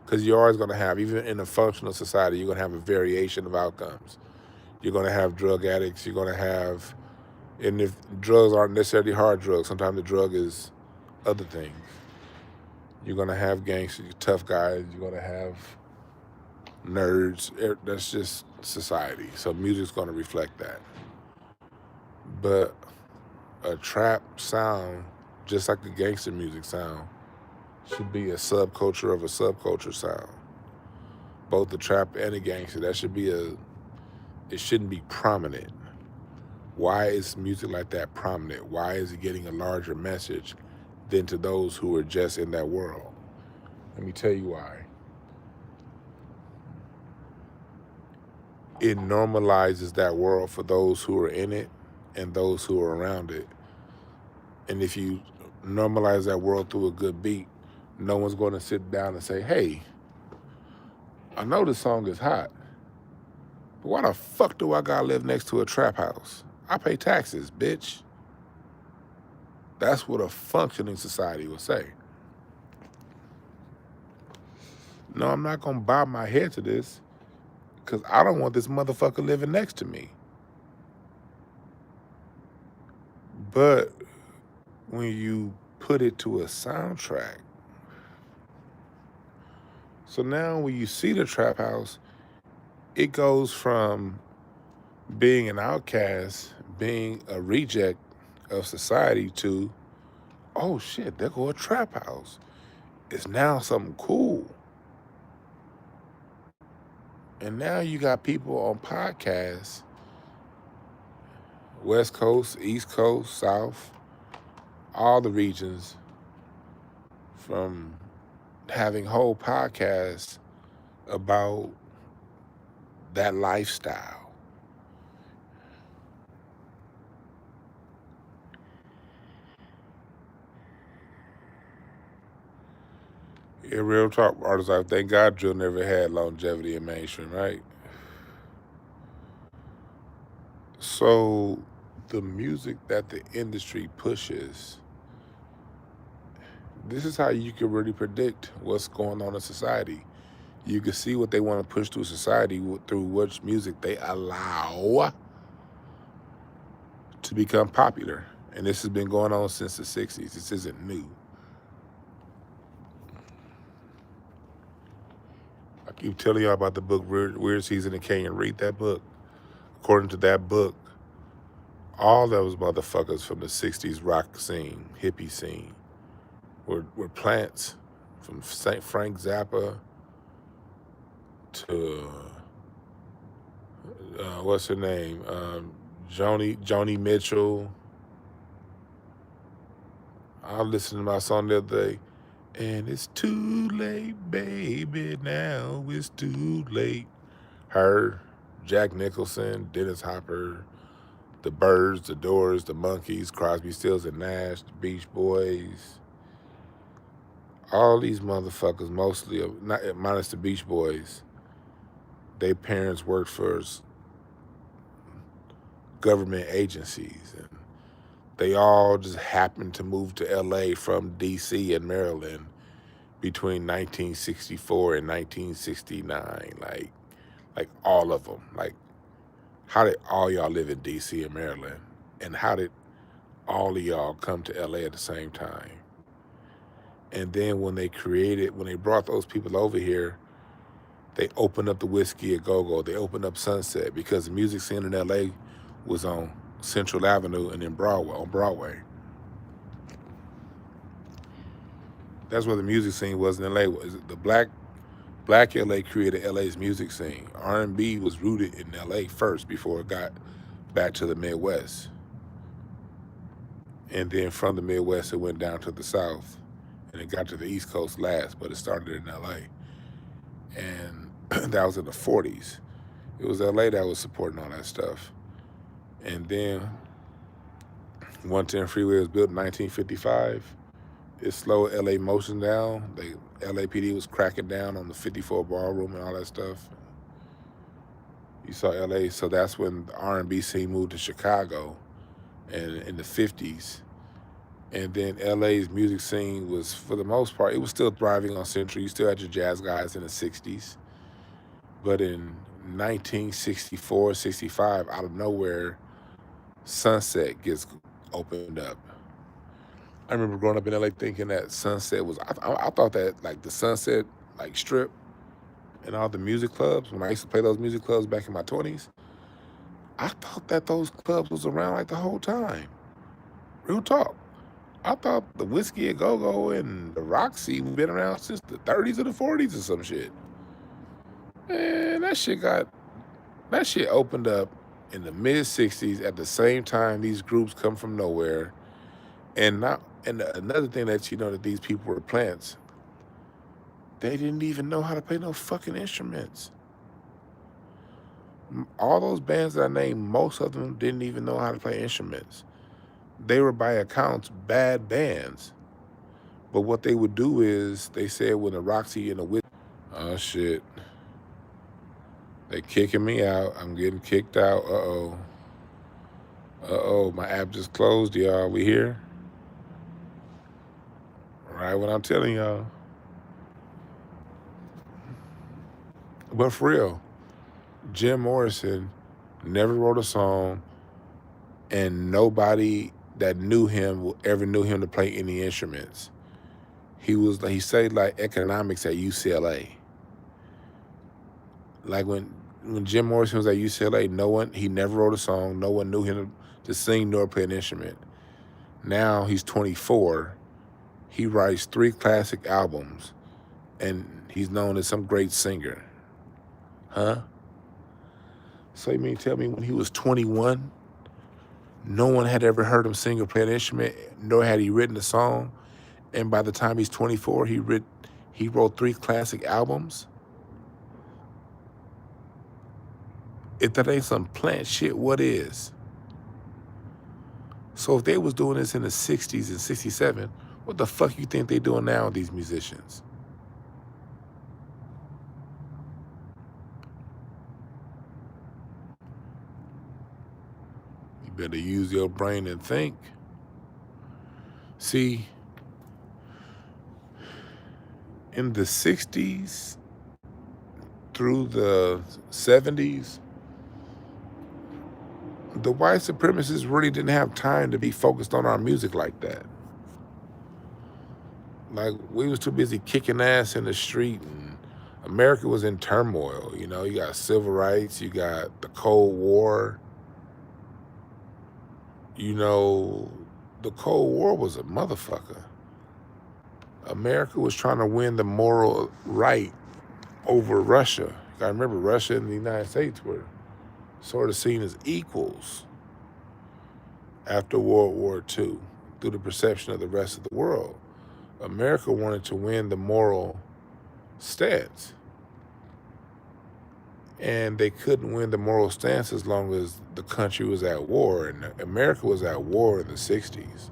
because you're always going to have, even in a functional society, you're going to have a variation of outcomes. You're going to have drug addicts. You're going to have, and if drugs aren't necessarily hard drugs, sometimes the drug is other things. You're gonna have gangsters, tough guys. You're gonna have nerds. That's just society. So music's gonna reflect that. But a trap sound, just like the gangster music sound, should be a subculture of a subculture sound. Both the trap and the gangster, that should be it shouldn't be prominent. Why is music like that prominent? Why is it getting a larger message than to those who are just in that world? Let me tell you why. It normalizes that world for those who are in it and those who are around it. And if you normalize that world through a good beat, no one's going to sit down and say, hey, I know this song is hot, but why the fuck do I gotta live next to a trap house? I pay taxes, bitch. That's what a functioning society would say. No, I'm not gonna bob my head to this because I don't want this motherfucker living next to me. But when you put it to a soundtrack, so now when you see the trap house, it goes from being an outcast, being a reject of society to, oh shit, there go a trap house. It's now something cool. And now you got people on podcasts, West Coast, East Coast, South, all the regions, from having whole podcasts about that lifestyle. Yeah, real talk, artists. I thank God drill never had longevity in mainstream, right? So the music that the industry pushes, this is how you can really predict what's going on in society. You can see what they want to push through society through which music they allow to become popular. And this has been going on since the 60s. This isn't new. I keep telling y'all about the book Weird Season in Canyon. Read that book. According to that book, all those motherfuckers from the 60s rock scene, hippie scene, were plants, from St. Frank Zappa to, what's her name? Joni Mitchell. I listened to my song the other day, and it's too late, baby, now it's too late. Her, Jack Nicholson, Dennis Hopper, the Byrds, the Doors, the Monkees, Crosby, Stills and Nash, the Beach Boys. All these motherfuckers, mostly, not minus the Beach Boys, their parents worked for government agencies, and they all just happened to move to LA from DC and Maryland between 1964 and 1969. Like all of them. Like, how did all y'all live in DC and Maryland? And how did all of y'all come to LA at the same time? And then when they brought those people over here, they opened up the Whiskey a Go-Go. They opened up Sunset because the music scene in LA was on Central Avenue and then on Broadway. That's where the music scene was in LA. The black LA created LA's music scene. R&B was rooted in LA first before it got back to the Midwest. And then from the Midwest, it went down to the South. And it got to the East Coast last, but it started in LA. And that was in the 40s. It was LA that was supporting all that stuff. And then 110 Freeway was built in 1955. It slowed LA motion down. LAPD was cracking down on the 54 ballroom and all that stuff. You saw LA, so that's when the R&B scene moved to Chicago, and in the 50s. And then LA's music scene was, for the most part, it was still thriving on Century. You still had your jazz guys in the 60s. But in 1964, 65, out of nowhere, Sunset gets opened up. I remember growing up in LA thinking that Sunset was, I thought that like the Sunset like strip and all the music clubs, when I used to play those music clubs back in my 20s, I thought that those clubs was around like the whole time. Real talk. I thought the Whiskey a Go-Go and the Roxy been around since the 30s or the 40s or some shit. Man, that shit opened up in the mid 60s at the same time these groups come from nowhere. And another thing that you know that these people were plants, they didn't even know how to play no fucking instruments. All those bands that I named, most of them didn't even know how to play instruments. They were by accounts bad bands. But what they would do is they said when the Roxy and the Whiskey, oh shit, they kicking me out. I'm getting kicked out. Uh-oh. Uh-oh, my app just closed, y'all. We here? Right what I'm telling y'all. But for real, Jim Morrison never wrote a song, and nobody that knew him ever knew him to play any instruments. He studied like economics at UCLA. Like when Jim Morrison was at UCLA, he never wrote a song. No one knew him to sing nor play an instrument. Now he's 24. He writes 3 classic albums, and he's known as some great singer. Huh? So you mean tell me when he was 21, no one had ever heard him sing or play an instrument, nor had he written a song, and by the time he's 24, he wrote 3 classic albums? If that ain't some plant shit, what is? So if they was doing this in the 60s and 67, what the fuck you think they doing now, these musicians? You better use your brain and think. See, in the 60s through the 70s, the white supremacists really didn't have time to be focused on our music like that. Like, we was too busy kicking ass in the street, and America was in turmoil. You know, you got civil rights, you got the Cold War. You know, the Cold War was a motherfucker. America was trying to win the moral right over Russia. I remember Russia and the United States were sort of seen as equals after World War II through the perception of the rest of the world. America wanted to win the moral stance. And they couldn't win the moral stance as long as the country was at war. And America was at war in the 60s.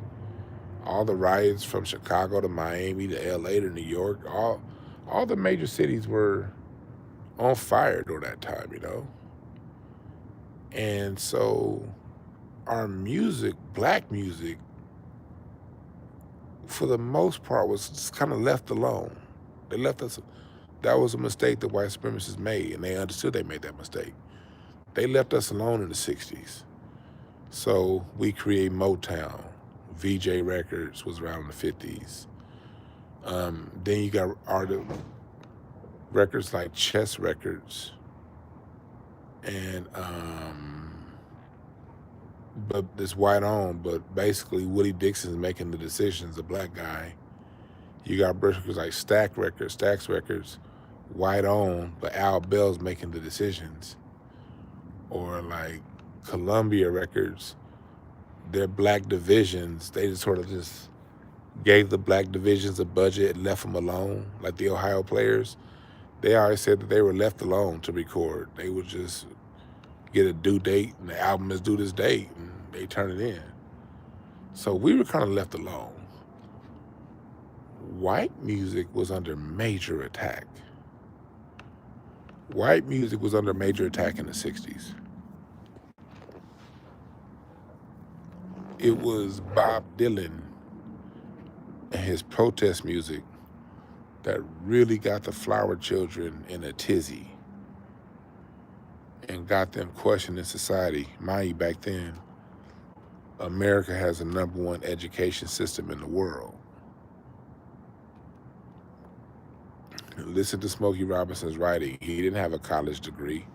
All the riots from Chicago to Miami to LA to New York, all the major cities were on fire during that time, you know? And so our music, black music, for the most part was just kind of left alone. They left us, that was a mistake the white supremacists made, and they understood they made that mistake. They left us alone in the 60s. So we create Motown. VJ Records was around in the 50s. Then you got records like Chess Records, and but it's white owned, but basically Woody Dixon's making the decisions, a black guy. You got records like Stax Records, white owned, but Al Bell's making the decisions. Or like Columbia Records, their black divisions, they just sort of just gave the black divisions a budget and left them alone. Like the Ohio Players, they always said that they were left alone to record. They would just get a due date, and the album is due this date, and they turn it in. So we were kind of left alone. White music was under major attack. White music was under major attack in the 60s. It was Bob Dylan and his protest music that really got the flower children in a tizzy and got them questioning society. Mind you, back then, America has the #1 education system in the world. Listen to Smokey Robinson's writing. He didn't have a college degree,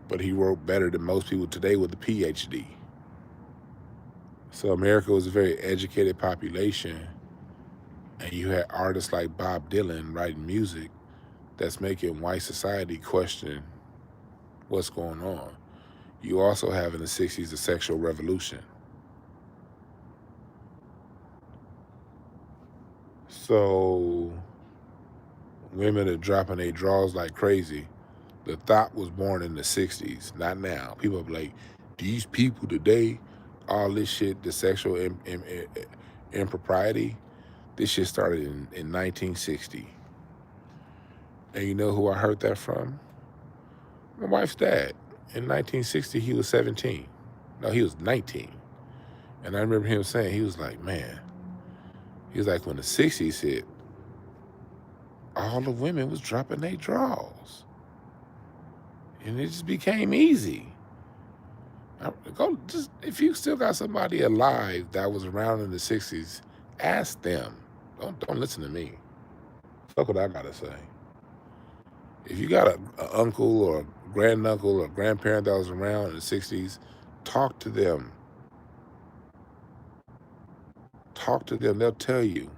but he wrote better than most people today with a PhD. So America was a very educated population, and you had artists like Bob Dylan writing music that's making white society question what's going on. You also have in the 60s the sexual revolution. So women are dropping their drawers like crazy. The thought was born in the 60s, not now. People are like, these people today, all this shit, the sexual impropriety, this shit started in 1960. And you know who I heard that from? My wife's dad. In 1960, he was 17. No, he was 19. And I remember him saying, he was like, man, he was like, when the 60s hit, all the women was dropping their drawers. And it just became easy. If you still got somebody alive that was around in the 60s, ask them. Don't listen to me. Fuck what I gotta say. If you got an uncle or a granduncle or grandparent that was around in the 60s, talk to them. Talk to them, they'll tell you.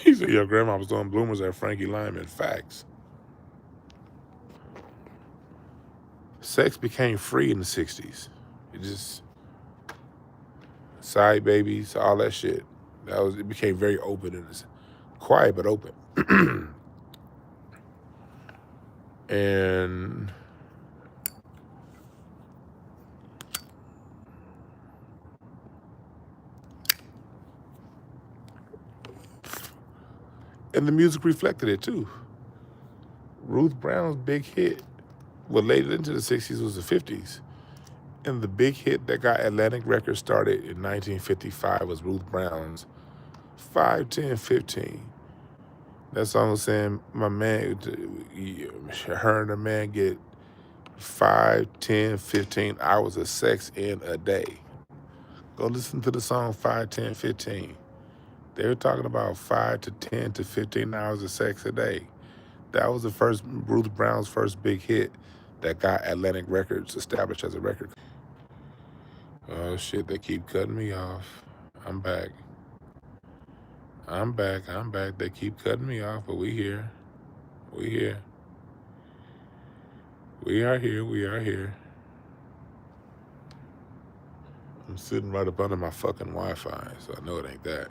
He said, your grandma was doing bloomers at Frankie Lyman. Facts. Sex became free in the 60s. It just, side babies, all that shit. It became very open and quiet but open. And the music reflected it too. Ruth Brown's big hit, what laid into the 60s was the 50s. And the big hit that got Atlantic Records started in 1955 was Ruth Brown's 5, 10, 15. That song was saying, my man, her and her man get 5, 10, 15 hours of sex in a day. Go listen to the song 5, 10, 15. They were talking about 5 to 10 to 15 hours of sex a day. That was Ruth Brown's first big hit that got Atlantic Records established as a record. Oh shit, they keep cutting me off. I'm back. They keep cutting me off, but we here. We are here. I'm sitting right up under my fucking Wi-Fi, so I know it ain't that.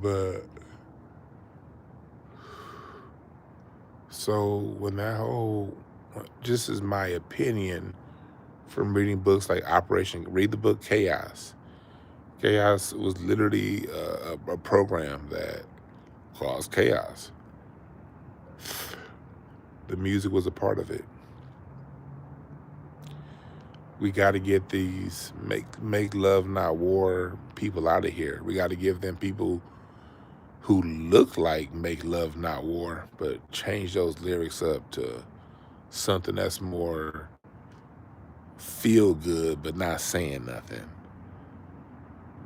But so when that whole, just as my opinion from reading books like read the book Chaos. Chaos was literally a program that caused chaos. The music was a part of it. We got to get these make love not war people out of here. We got to give them people who look like make love not war, but change those lyrics up to something that's more feel good but not saying nothing.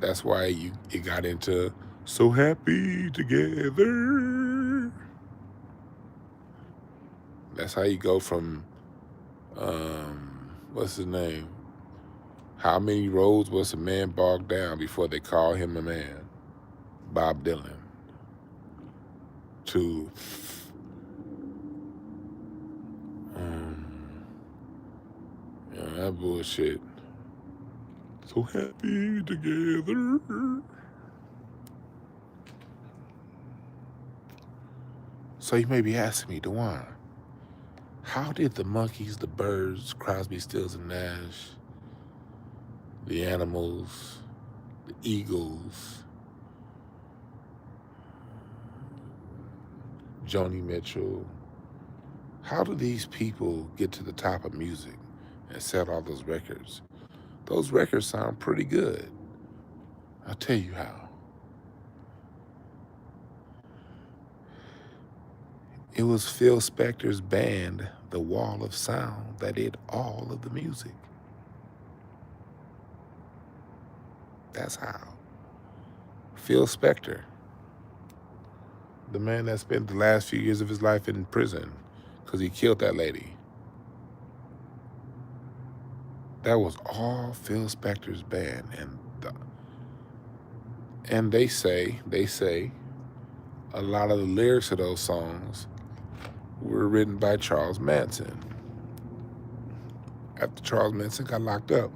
That's why it got into so happy together. That's how you go from what's his name? How many roads was a man bogged down before they called him a man? Bob Dylan. To that bullshit. So happy together. So you may be asking me, Dwann, how did the monkeys, the birds, Crosby, Stills, and Nash, the animals, the eagles, Joni Mitchell, how do these people get to the top of music and sell all those records? Those records sound pretty good. I'll tell you how. It was Phil Spector's band, The Wall of Sound, that did all of the music. That's how. Phil Spector, the man that spent the last few years of his life in prison because he killed that lady. That was all Phil Spector's band, and they say a lot of the lyrics of those songs were written by Charles Manson. After Charles Manson got locked up.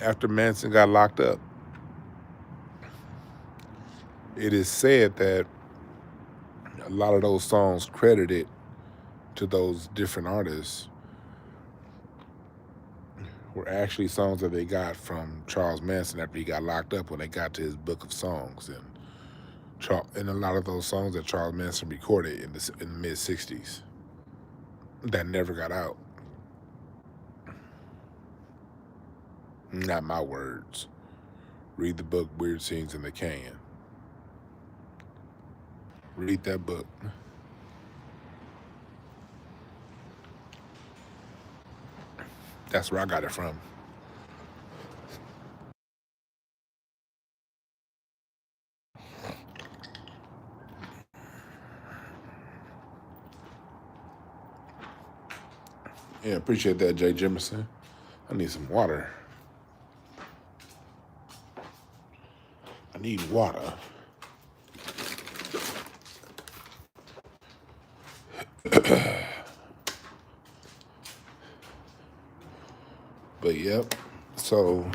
After Manson got locked up, it is said that a lot of those songs credited to those different artists were actually songs that they got from Charles Manson after he got locked up when they got to his book of songs. And a lot of those songs that Charles Manson recorded in the mid-'60s that never got out. Not my words. Read the book Weird Scenes in the Canyon. Read that book. That's where I got it from. Yeah, appreciate that, Jay Jimerson. I need some water. I need water. But yep, so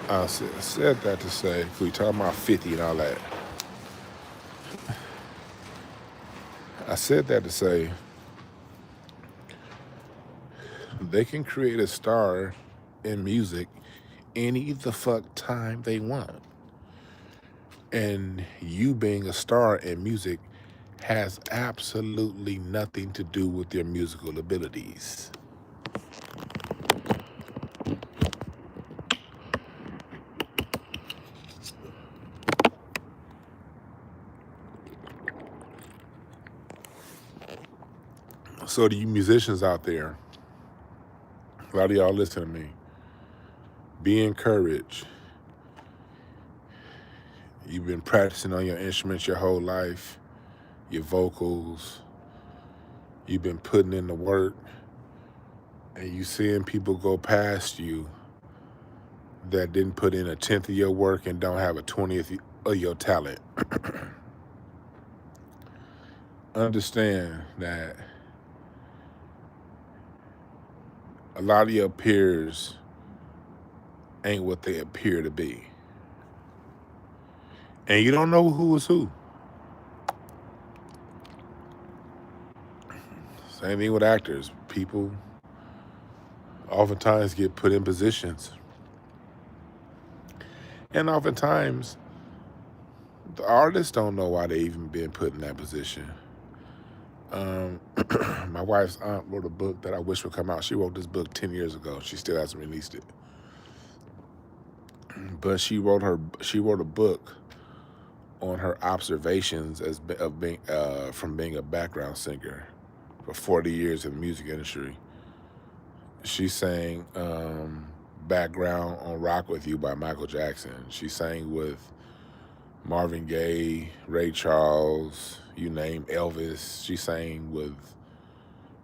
I said that to say, we talking about 50 and all that. I said that to say they can create a star in music any the fuck time they want. And you being a star in music has absolutely nothing to do with your musical abilities. So to you musicians out there, a lot of y'all listen to me, be encouraged. You've been practicing on your instruments your whole life, your vocals. You've been putting in the work, and you seeing people go past you that didn't put in a 10th of your work and don't have a 20th of your talent. Understand that a lot of your peers ain't what they appear to be. And you don't know who is who. Same thing with actors. People oftentimes get put in positions. And oftentimes, the artists don't know why they even been put in that position. My wife's aunt wrote a book that I wish would come out. She wrote this book 10 years ago. She still hasn't released it. But she wrote a book on her observations from being a background singer for 40 years in the music industry. She sang background on Rock With You by Michael Jackson. She sang with Marvin Gaye, Ray Charles, you name Elvis. She sang with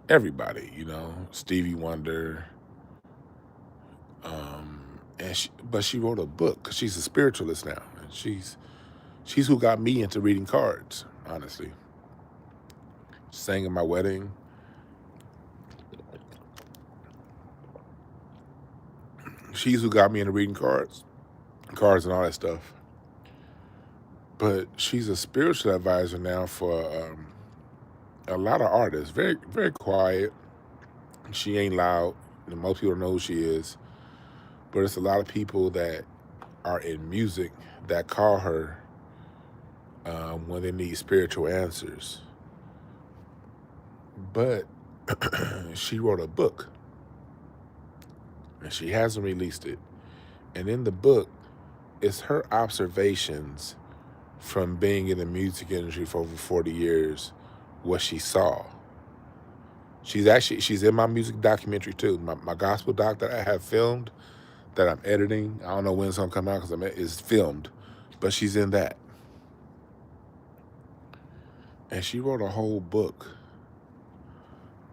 everybody, Stevie Wonder. But she wrote a book because she's a spiritualist now, and she's who got me into reading cards, honestly. Sang at my wedding. She's who got me into reading cards and all that stuff. But she's a spiritual advisor now for a lot of artists. Very, very quiet. She ain't loud. And most people don't know who she is. But it's a lot of people that are in music that call her when they need spiritual answers. But she wrote a book, and she hasn't released it. And in the book, it's her observations from being in the music industry for over 40 years, what she saw. She's in my music documentary too. My gospel doc that I have filmed, that I'm editing. I don't know when it's gonna come out because it's filmed, but she's in that. And she wrote a whole book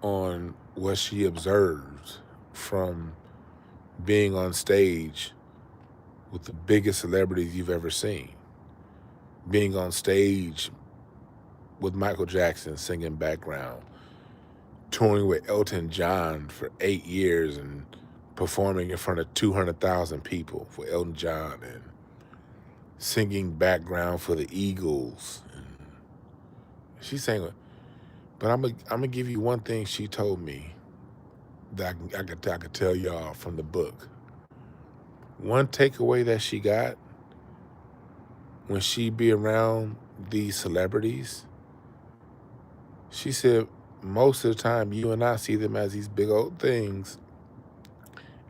on what she observed from being on stage with the biggest celebrities you've ever seen. Being on stage with Michael Jackson singing background, touring with Elton John for 8 years and performing in front of 200,000 people for Elton John, and singing background for the Eagles. And she's saying, but I'm gonna give you one thing she told me that I could tell y'all from the book. One takeaway that she got when she be around these celebrities, she said most of the time you and I see them as these big old things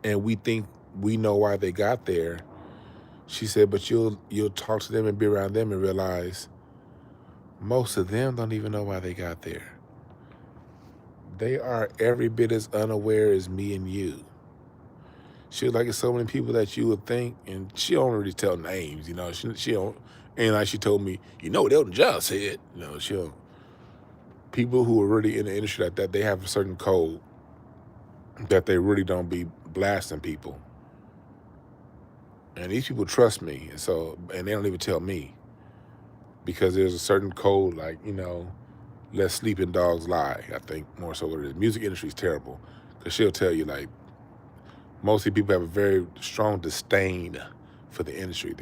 and we think we know why they got there. She said, but you'll talk to them and be around them and realize most of them don't even know why they got there. They are every bit as unaware as me and you. She was like, it's so many people that you would think, and she don't really tell names, you know. She don't, and like she told me, you know what Elton John said, you know. She'll people who are really in the industry like that, they have a certain code that they really don't be blasting people. And these people trust me, and they don't even tell me, because there's a certain code, like, you know, let sleeping dogs lie. I think more so what it is. Music industry is terrible, because she'll tell you, like, mostly people have a very strong disdain for the industry.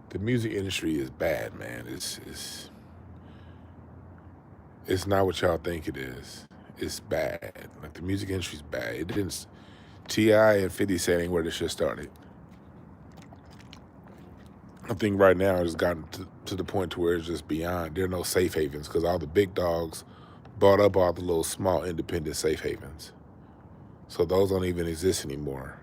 The music industry is bad, man. It's not what y'all think it is. It's bad. Like, the music industry is bad. It didn't. T.I and 50 Cent ain't where this shit started. I think right now it's gotten to the point to where it's just beyond. There are no safe havens because all the big dogs bought up all the little small independent safe havens. So those don't even exist anymore.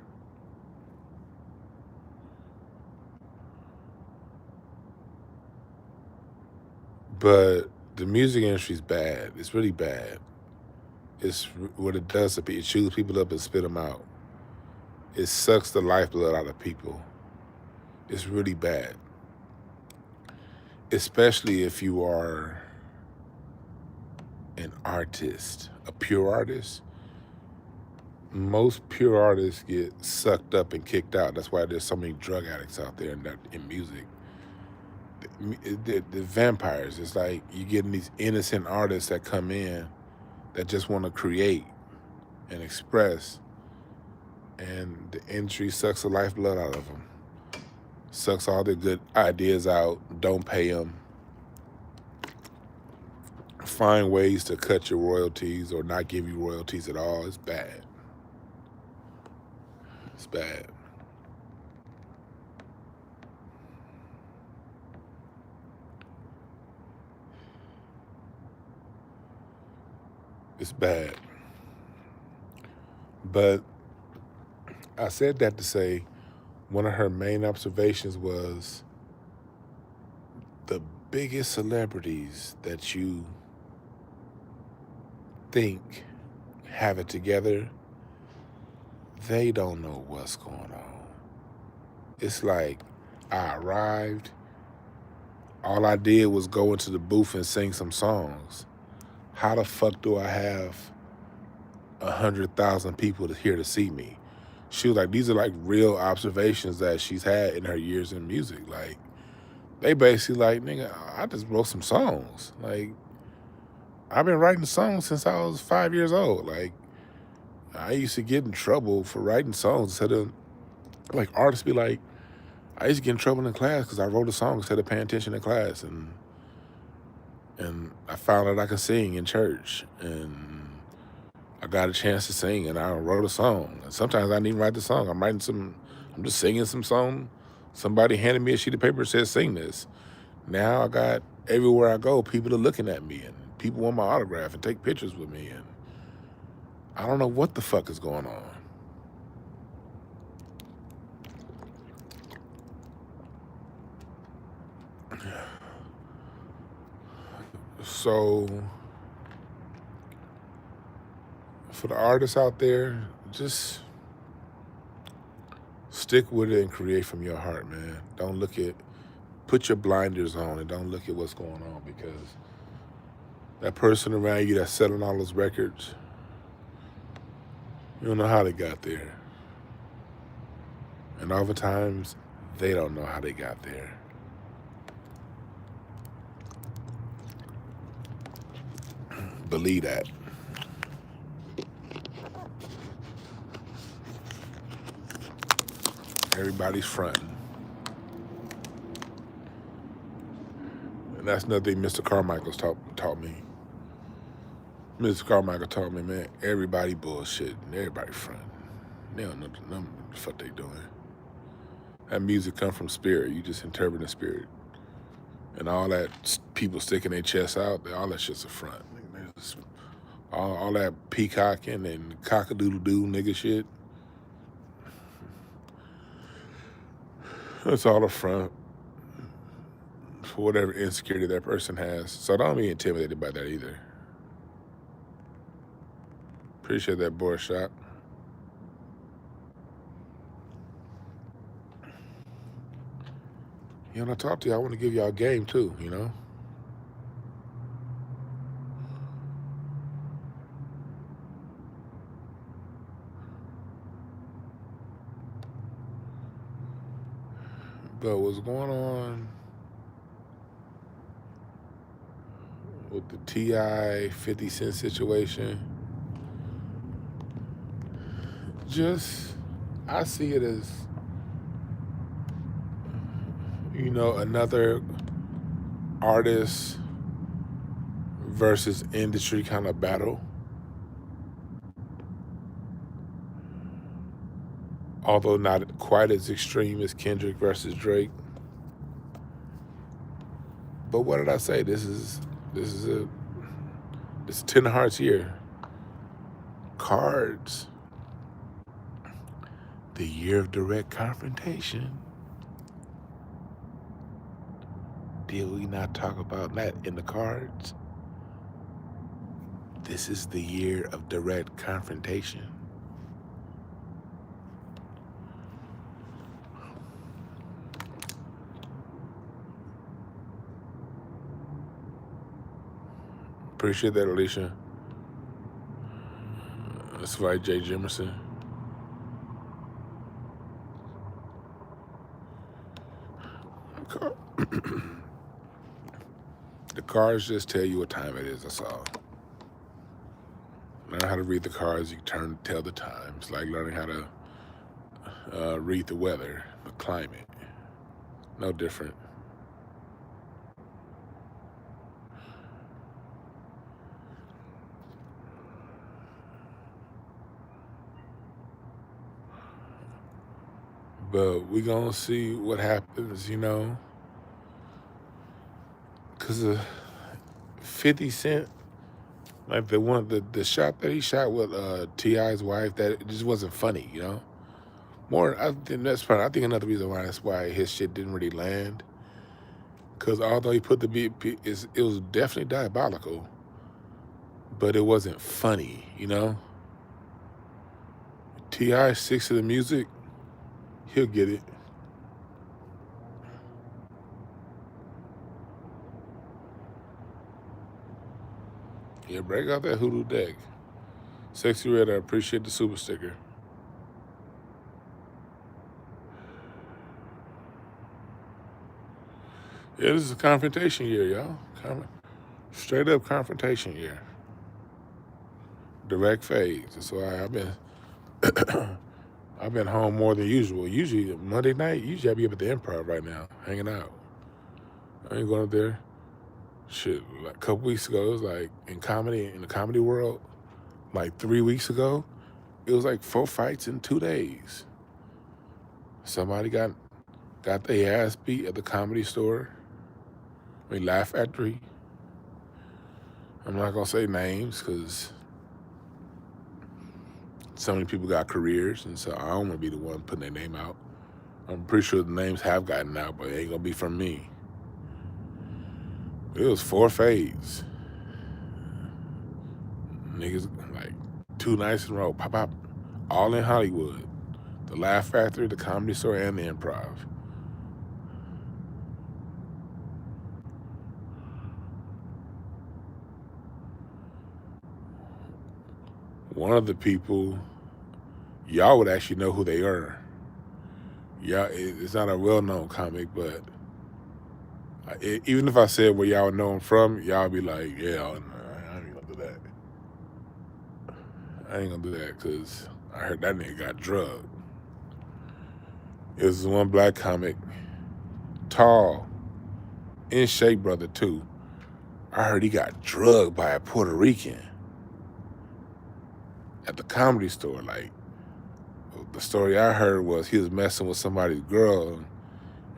But the music industry is bad. It's really bad. It's what it does to people. It chews people up and spit them out. It sucks the lifeblood out of people. It's really bad. Especially if you are an artist, a pure artist. Most pure artists get sucked up and kicked out. That's why there's so many drug addicts out there in music. The vampires, it's like you're getting these innocent artists that come in that just want to create and express, and the industry sucks the lifeblood out of them, sucks all their good ideas out, don't pay them, find ways to cut your royalties or not give you royalties at all. It's bad. It's bad. It's bad. But I said that to say one of her main observations was the biggest celebrities that you think have it together, they don't know what's going on. It's like I arrived, all I did was go into the booth and sing some songs. How the fuck do I have 100,000 people here to see me? She was like, these are like real observations that she's had in her years in music. Like, they basically like, nigga, I just wrote some songs. Like, I've been writing songs since I was 5 years old. Like, I used to get in trouble for writing songs instead of, like, artists be like, I used to get in trouble in class because I wrote a song instead of paying attention in class, and I found out I could sing in church, and I got a chance to sing, and I wrote a song. And sometimes I didn't even write the song. I'm just singing some song. Somebody handed me a sheet of paper and said, sing this. Now I got, everywhere I go, people are looking at me, and people want my autograph and take pictures with me, and I don't know what the fuck is going on. So for the artists out there, just stick with it and create from your heart, man. Don't look at, put your blinders on and don't look at what's going on, because that person around you that's selling all those records, you don't know how they got there. And oftentimes, they don't know how they got there. Believe that. Everybody's fronting. And that's nothing Mr. Carmichael's taught me. Mr. Carmichael taught me, man, everybody bullshit and everybody fronting. They don't know the fuck they doing. That music come from spirit. You just interpret the spirit. And all that people sticking their chests out, all that shit's a front. All that peacocking and cock-a-doodle-doo nigga shit, that's all a front for whatever insecurity that person has. So don't be intimidated by that either. Appreciate that, Boris Shot. You know, when I talk to you, I want to give y'all a game too, you know? But what's going on with the T.I. 50 Cent situation, I see it as, you know, another artist versus industry kind of battle. Although not quite as extreme as Kendrick versus Drake. But what did I say? This is a 10 of Hearts year. Cards. The year of direct confrontation. Did we not talk about that in the cards? This is the year of direct confrontation. Appreciate that, Alicia. That's right, Jay Jimerson. The cards just tell you what time it is, that's all. Learn how to read the cards, you can tell the time. It's like learning how to read the weather, the climate. No different. But we gonna see what happens, you know? Cause 50 Cent, like the shot that he shot with T.I.'s wife, that it just wasn't funny, you know? I think another reason why that's why his shit didn't really land. Cause although he put the beat, it was definitely diabolical, but it wasn't funny, you know? T.I. sticks to the music, he'll get it. Yeah, break out that hoodoo deck. Sexy Red, I appreciate the super sticker. Yeah, this is a confrontation year, y'all. Straight up confrontation year. Direct fades. That's why I've been home more than usual. Usually Monday night, usually I be up at the Improv right now, hanging out. I ain't going up there. Shit, like a couple weeks ago, it was like in the comedy world, like 3 weeks ago, it was like 4 fights in 2 days. Somebody got their ass beat at the Comedy Store. Laugh Factory. I'm not gonna say names because so many people got careers, and so I don't want to be the one putting their name out. I'm pretty sure the names have gotten out, but it ain't gonna be from me. It was 4 fades. Niggas like 2 nights in a row, pop, pop, all in Hollywood. The Laugh Factory, the Comedy Store, and the Improv. One of the people, y'all would actually know who they are. Yeah, it's not a well-known comic, but even if I said where y'all know him from, y'all be like, yeah, I ain't gonna do that. I ain't gonna do that because I heard that nigga got drugged. It was one black comic, tall, in shape brother too. I heard he got drugged by a Puerto Rican at the Comedy Store. Like, the story I heard was he was messing with somebody's girl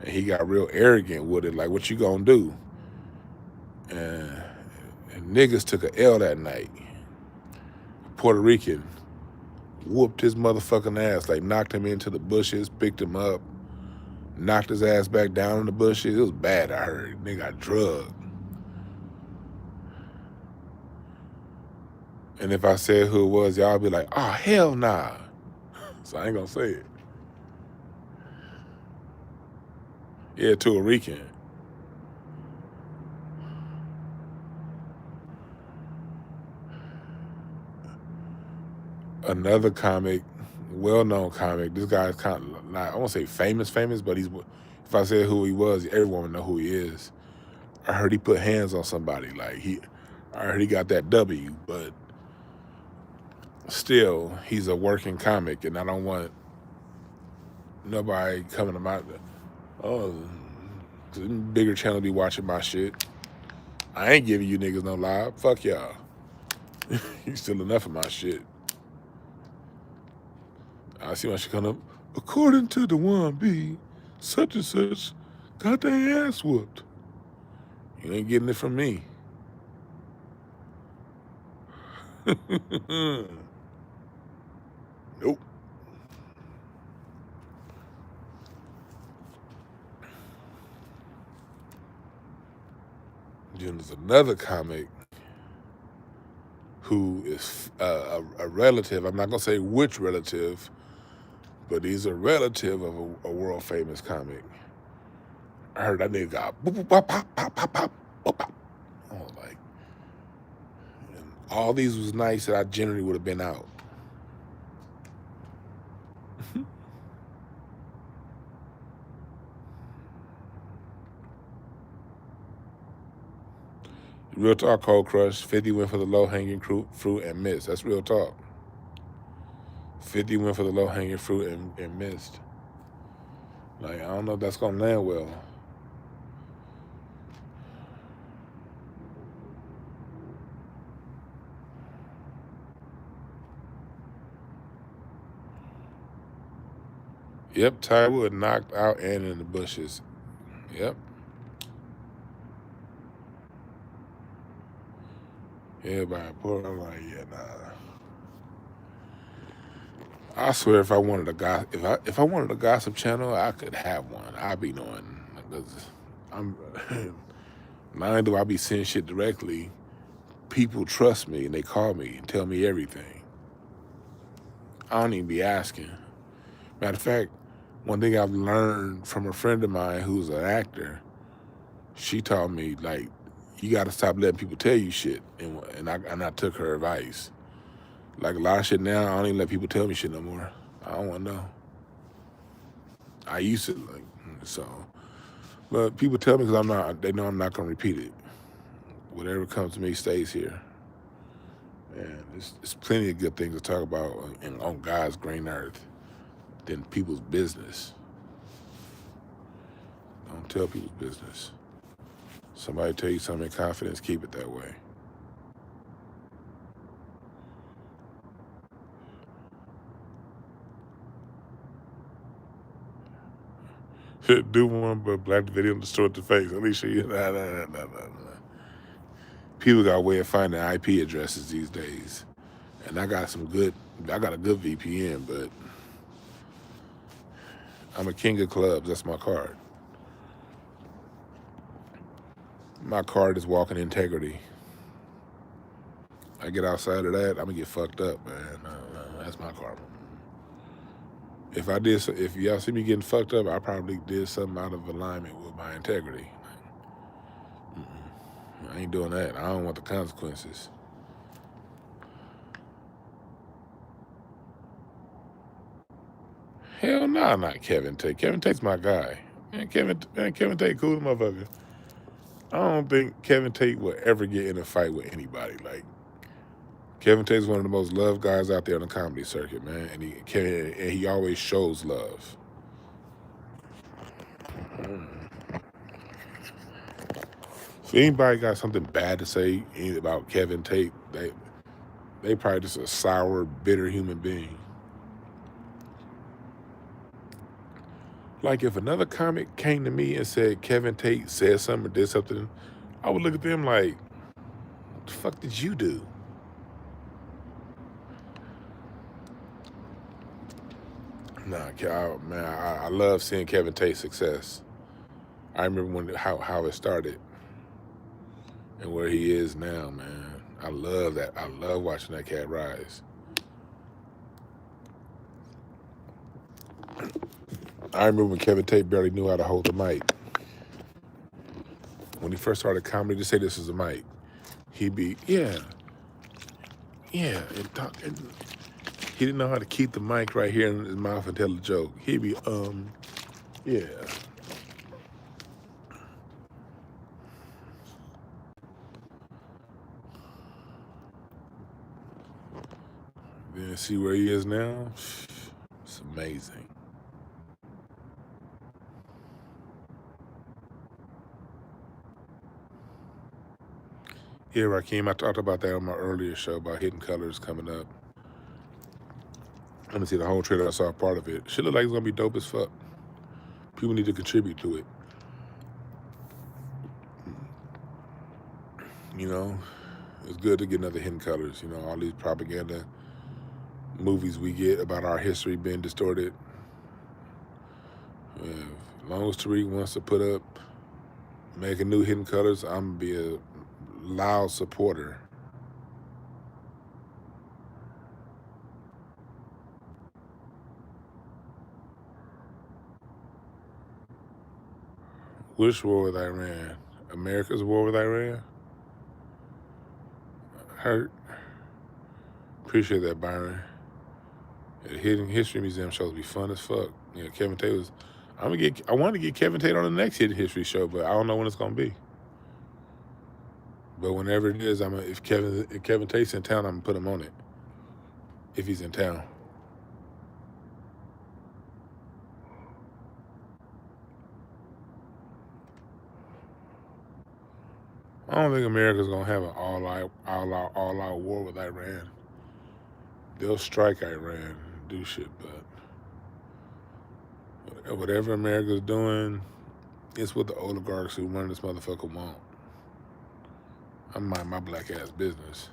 and he got real arrogant with it. Like, what you gonna do? And niggas took a L that night. Puerto Rican whooped his motherfucking ass, like knocked him into the bushes, picked him up, knocked his ass back down in the bushes. It was bad, I heard. Nigga got drugged. And if I said who it was, y'all be like, oh, hell nah. So I ain't gonna say it. Yeah, to a Rican. Another comic, well-known comic. This guy's kind of not, I won't say famous, but he's. If I said who he was, everyone would know who he is. I heard he put hands on somebody. Like I heard he got that W, but still, he's a working comic, and I don't want nobody coming to my. Oh, bigger channel be watching my shit. I ain't giving you niggas no live. Fuck y'all. You still enough of my shit. I see my shit come up. According to Dwann B, such and such got their ass whooped. You ain't getting it from me. Nope. Then there's another comic who is a relative. I'm not going to say which relative, but he's a relative of a world famous comic. I heard that nigga got boop, boop, pop, pop, pop, pop, pop, pop, pop. I was like, and all these was nights that I generally would have been out. Real talk, Cold Crush. 50 went for the low-hanging fruit and missed. That's real talk. 50 went for the low-hanging fruit and missed. Like, I don't know if that's going to land well. Yep, Ty Wood knocked out and in the bushes. Yep. Everybody pulled. I'm like, yeah, nah. I swear, if I wanted a wanted a gossip channel, I could have one. I'd be knowing. I'm not only do I be seeing shit directly, people trust me and they call me and tell me everything. I don't even be asking. Matter of fact, one thing I've learned from a friend of mine who's an actor, she taught me, like, you got to stop letting people tell you shit, and I took her advice. Like, a lot of shit now, I don't even let people tell me shit no more. I don't want to know. I used to, like, so. But people tell me because they know I'm not going to repeat it. Whatever comes to me stays here. And there's plenty of good things to talk about on God's green earth than people's business. Don't tell people's business. Somebody tell you something in confidence, keep it that way. Do one, but black the video and distort the face. At least you. Nah. People got a way of finding IP addresses these days, and I got a good VPN, but I'm a king of clubs. That's my card. My card is walking integrity. I get outside of that, I'm gonna get fucked up, man. That's my karma. If y'all see me getting fucked up, I probably did something out of alignment with my integrity. I ain't doing that. I don't want the consequences. Hell no, not Kevin Tate. Kevin Tate's my guy. Kevin Tate, cool motherfucker. I don't think Kevin Tate will ever get in a fight with anybody. Like, Kevin Tate's one of the most loved guys out there on the comedy circuit, man, and he always shows love. If anybody got something bad to say about Kevin Tate, they probably just a sour, bitter human being. Like, if another comic came to me and said Kevin Tate said something or did something, I would look at them like, what the fuck did you do? Nah, man, I love seeing Kevin Tate's success. I remember how it started and where he is now, man. I love that. I love watching that cat rise. I remember when Kevin Tate barely knew how to hold the mic. When he first started comedy, to say this is a mic, he'd be, yeah, and talk, and he didn't know how to keep the mic right here in his mouth and tell a joke. He'd be, yeah. Then see where he is now? It's amazing. Yeah, Rakeem, I talked about that on my earlier show about Hidden Colors coming up. Let me see the whole trailer. I saw part of it. Shit look like it's gonna be dope as fuck. People need to contribute to it. You know, it's good to get another Hidden Colors. You know, all these propaganda movies we get about our history being distorted. As long as Tariq wants to put up, make a new Hidden Colors, I'm gonna be a loud supporter. Which war with Iran? America's war with Iran? Hurt. Appreciate that, Byron. The Hidden History Museum shows be fun as fuck. You know, Kevin Tate was. I wanted to get Kevin Tate on the next Hidden History show, but I don't know when it's gonna be. But whenever it is, if Kevin Tate's in town, I'm gonna put him on it. If he's in town. I don't think America's gonna have an all-out war with Iran. They'll strike Iran, do shit, but whatever America's doing, it's what the oligarchs who run this motherfucker want. I'm mind my black ass business.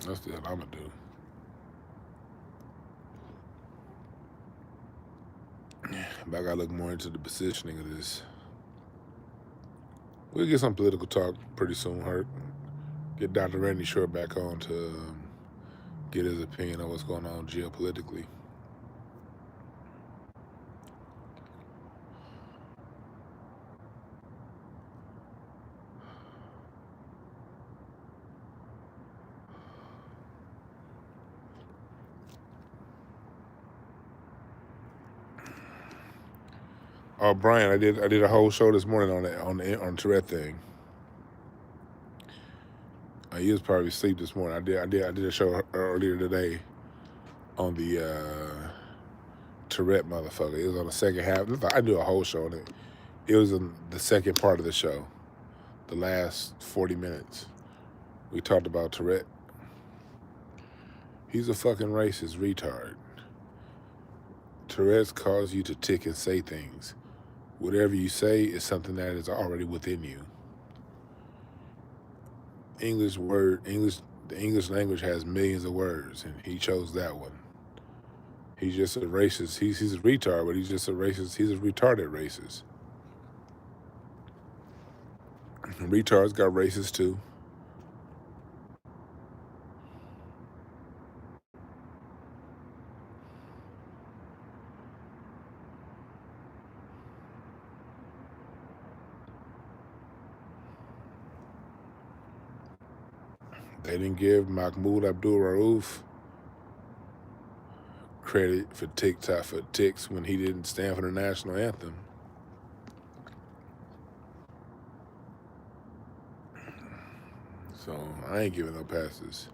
That's the hell I'm gonna do. But I gotta look more into the positioning of this. We'll get some political talk pretty soon, Hurt. Get Dr. Randy Short back on to get his opinion on what's going on geopolitically. Oh, Brian, I did a whole show this morning on the Tourette thing. He was probably asleep this morning. I did a show earlier today on the Tourette motherfucker. It was on the second half. I do a whole show on it. It was in the second part of the show, the last 40 minutes. We talked about Tourette. He's a fucking racist retard. Tourette's cause you to tick and say things. Whatever you say is something that is already within you. The English language has millions of words, and he chose that one. He's just a racist. He's a retard, but he's just a racist. He's a retarded racist. And retards got racist too. They didn't give Mahmoud Abdul Rauf credit for TikTok for ticks when he didn't stand for the national anthem. So I ain't giving no passes.